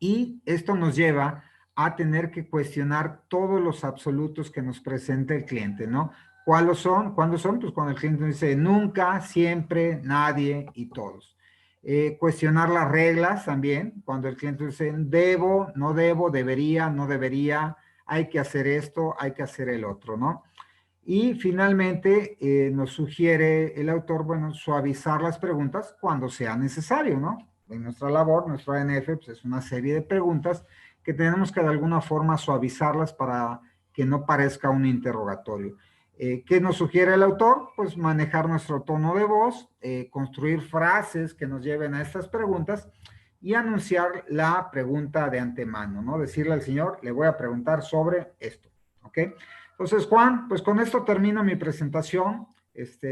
y esto nos lleva a tener que cuestionar todos los absolutos que nos presenta el cliente, ¿no? ¿Cuáles son? ¿Cuándo son? Pues cuando el cliente dice nunca, siempre, nadie y todos. Cuestionar las reglas también, cuando el cliente dice debo, no debo, debería, no debería, hay que hacer esto, hay que hacer el otro, ¿no? Y finalmente nos sugiere el autor, bueno, suavizar las preguntas cuando sea necesario, ¿no? En nuestra labor, nuestro ANF, pues es una serie de preguntas que tenemos que de alguna forma suavizarlas para que no parezca un interrogatorio. ¿Qué nos sugiere el autor? Pues manejar nuestro tono de voz, construir frases que nos lleven a estas preguntas y anunciar la pregunta de antemano, ¿no? Decirle al señor, le voy a preguntar sobre esto, ¿ok? Entonces, Juan, pues con esto termino mi presentación.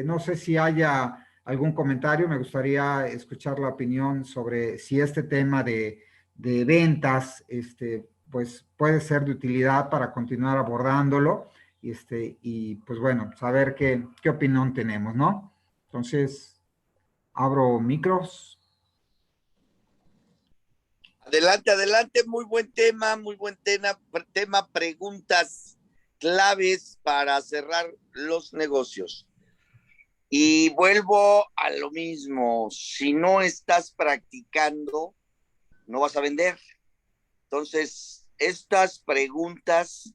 No sé si haya algún comentario, me gustaría escuchar la opinión sobre si este tema de ventas, pues puede ser de utilidad para continuar abordándolo, y pues bueno, saber qué opinión tenemos, ¿no? Entonces, abro micros. Adelante, adelante, muy buen tema, preguntas claves para cerrar los negocios. Y vuelvo a lo mismo, si no estás practicando, no vas a vender. Entonces, estas preguntas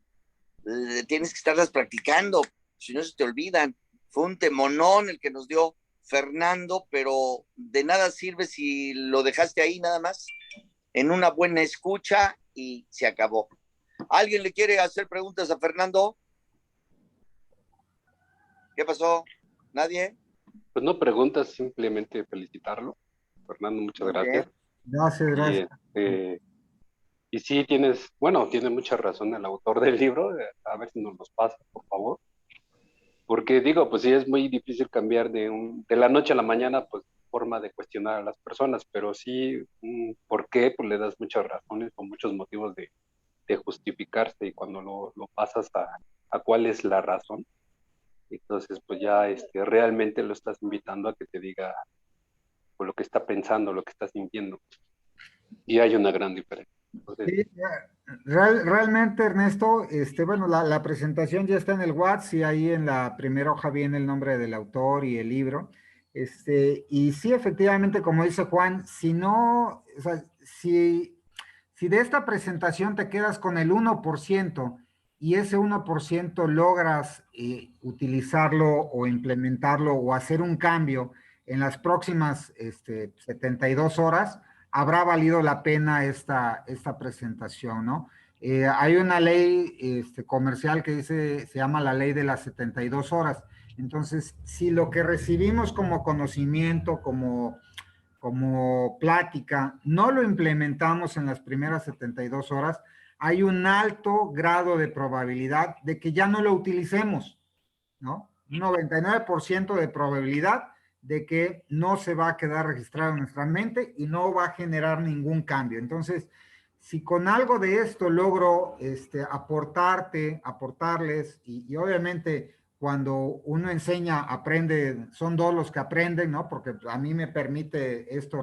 tienes que estarlas practicando, si no se te olvidan. Fue un temonón el que nos dio Fernando, pero de nada sirve si lo dejaste ahí nada más, en una buena escucha y se acabó. ¿Alguien le quiere hacer preguntas a Fernando? ¿Qué pasó? ¿Nadie? Pues no preguntas, simplemente felicitarlo. Fernando, muchas gracias. Gracias, Y, gracias. y sí, tiene mucha razón el autor del libro. A ver si nos los pasa, por favor. Porque digo, pues sí, es muy difícil cambiar de la noche a la mañana, pues, forma de cuestionar a las personas, pero sí, ¿por qué? Pues le das muchas razones o muchos motivos de justificarse, y cuando lo pasas a cuál es la razón, entonces pues ya realmente lo estás invitando a que te diga pues, lo que está pensando, lo que está sintiendo, y hay una gran diferencia. Entonces, Sí, realmente, Ernesto, bueno, la presentación ya está en el WhatsApp y ahí en la primera hoja viene el nombre del autor y el libro. Y sí, efectivamente, como dice Juan, si no, o sea, si de esta presentación te quedas con el 1% y ese 1% logras utilizarlo o implementarlo o hacer un cambio en las próximas 72 horas, habrá valido la pena esta presentación, ¿no? Hay una ley comercial que se llama la ley de las 72 horas. Entonces, si lo que recibimos como conocimiento, como plática, no lo implementamos en las primeras 72 horas, hay un alto grado de probabilidad de que ya no lo utilicemos, ¿no? Un 99% de probabilidad de que no se va a quedar registrado en nuestra mente y no va a generar ningún cambio. Entonces, si con algo de esto logro aportarles, y obviamente cuando uno enseña, aprende, son dos los que aprenden, ¿no? Porque a mí me permite esto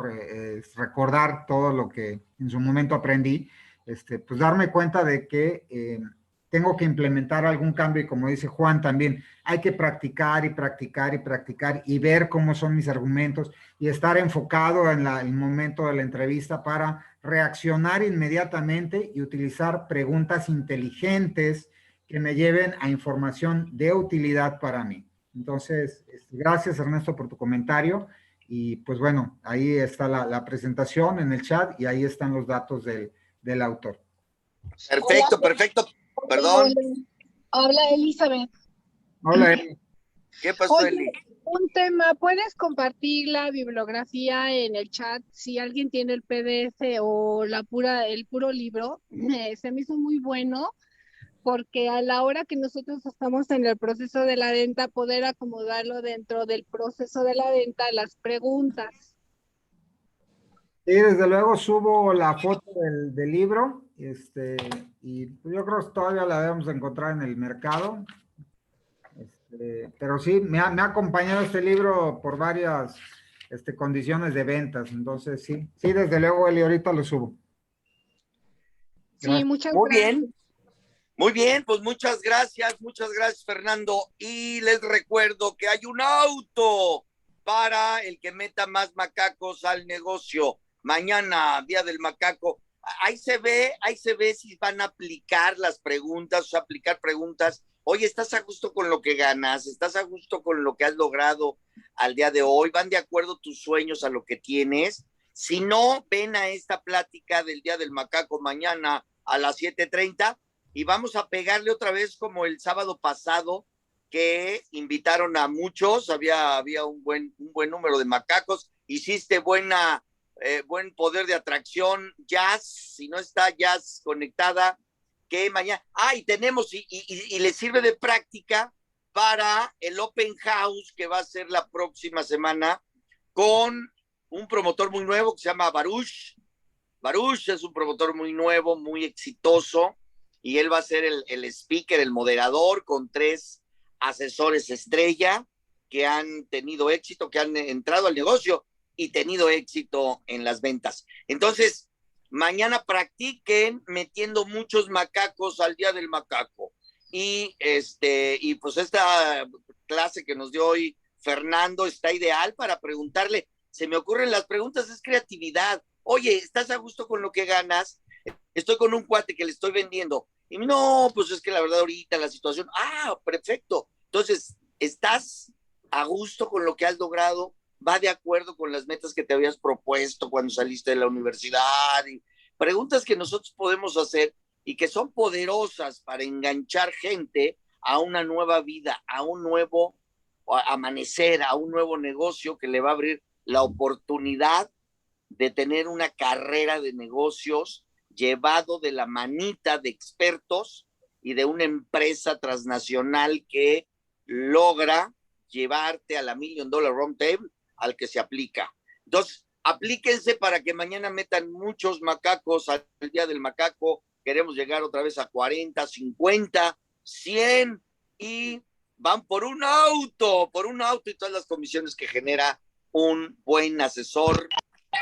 recordar todo lo que en su momento aprendí, pues darme cuenta de que tengo que implementar algún cambio y como dice Juan también, hay que practicar y practicar y practicar y ver cómo son mis argumentos y estar enfocado en el momento de la entrevista para reaccionar inmediatamente y utilizar preguntas inteligentes que me lleven a información de utilidad para mí. Entonces, gracias Ernesto por tu comentario y pues bueno, ahí está la presentación en el chat y ahí están los datos del autor. Perfecto, Hola. perfecto. Perdón. Habla Elizabeth. Hola, Eli. ¿Qué pasó, Oye, Eli? un tema, ¿puedes compartir la bibliografía en el chat si alguien tiene el PDF o el puro libro? Se me hizo muy bueno porque a la hora que nosotros estamos en el proceso de la venta, poder acomodarlo dentro del proceso de la venta, las preguntas. Sí, desde luego subo la foto del libro, y yo creo que todavía la debemos de encontrar en el mercado. Pero sí, me ha acompañado este libro por varias condiciones de ventas, entonces sí, desde luego, Eli, ahorita lo subo. Sí, muchas Muy gracias. bien. Muy bien, pues muchas gracias, Fernando. Y les recuerdo que hay un auto para el que meta más macacos al negocio. Mañana, Día del Macaco. Ahí se ve si van a aplicar las preguntas, o sea, aplicar preguntas. Oye, ¿estás a gusto con lo que ganas? ¿Estás a gusto con lo que has logrado al día de hoy? ¿Van de acuerdo tus sueños a lo que tienes? Si no, ven a esta plática del Día del Macaco mañana a las 7:30 y vamos a pegarle otra vez como el sábado pasado, que invitaron a muchos, había un buen número de macacos, hiciste buen poder de atracción, Jazz, si no está Jazz conectada, que mañana, y tenemos, y le sirve de práctica para el Open House que va a ser la próxima semana con un promotor muy nuevo que se llama Baruch. Baruch es un promotor muy nuevo, muy exitoso, y él va a ser el speaker, el moderador, con 3 asesores estrella que han tenido éxito, que han entrado al negocio y tenido éxito en las ventas. Entonces, mañana practiquen metiendo muchos macacos al Día del Macaco. Y pues esta clase que nos dio hoy Fernando está ideal para preguntarle. Se me ocurren las preguntas, es creatividad. Oye, ¿estás a gusto con lo que ganas? Estoy con un cuate que le estoy vendiendo. Y no, pues es que la verdad ahorita la situación, perfecto. Entonces, ¿estás a gusto con lo que has logrado? ¿Va de acuerdo con las metas que te habías propuesto cuando saliste de la universidad? Y preguntas que nosotros podemos hacer y que son poderosas para enganchar gente a una nueva vida, a un nuevo amanecer, a un nuevo negocio que le va a abrir la oportunidad de tener una carrera de negocios llevado de la manita de expertos y de una empresa transnacional que logra llevarte a la $1 Million Round Table al que se aplica. Entonces, aplíquense para que mañana metan muchos macacos al Día del Macaco. Queremos llegar otra vez a 40, 50, 100 y van por un auto y todas las comisiones que genera un buen asesor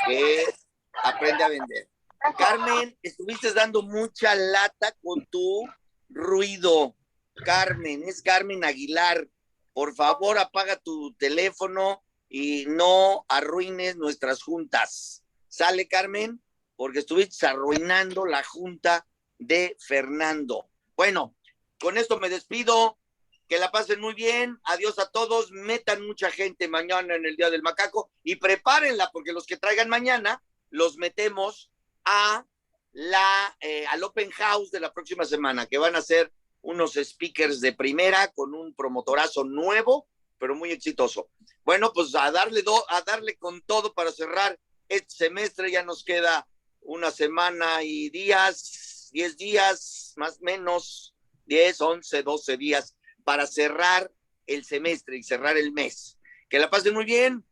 que aprende a vender. Carmen, estuviste dando mucha lata con tu ruido. Carmen, es Carmen Aguilar. Por favor, apaga tu teléfono y no arruines nuestras juntas. ¿Sale, Carmen? Porque estuviste arruinando la junta de Fernando. Bueno, con esto me despido. Que la pasen muy bien. Adiós a todos. Metan mucha gente mañana en el Día del Macaco y prepárenla porque los que traigan mañana los metemos al Open House de la próxima semana, que van a ser unos speakers de primera con un promotorazo nuevo, pero muy exitoso. Bueno, pues a darle con todo para cerrar este semestre. Ya nos queda una semana y 10 días, más o menos, 10, 11, 12 días para cerrar el semestre y cerrar el mes. Que la pasen muy bien.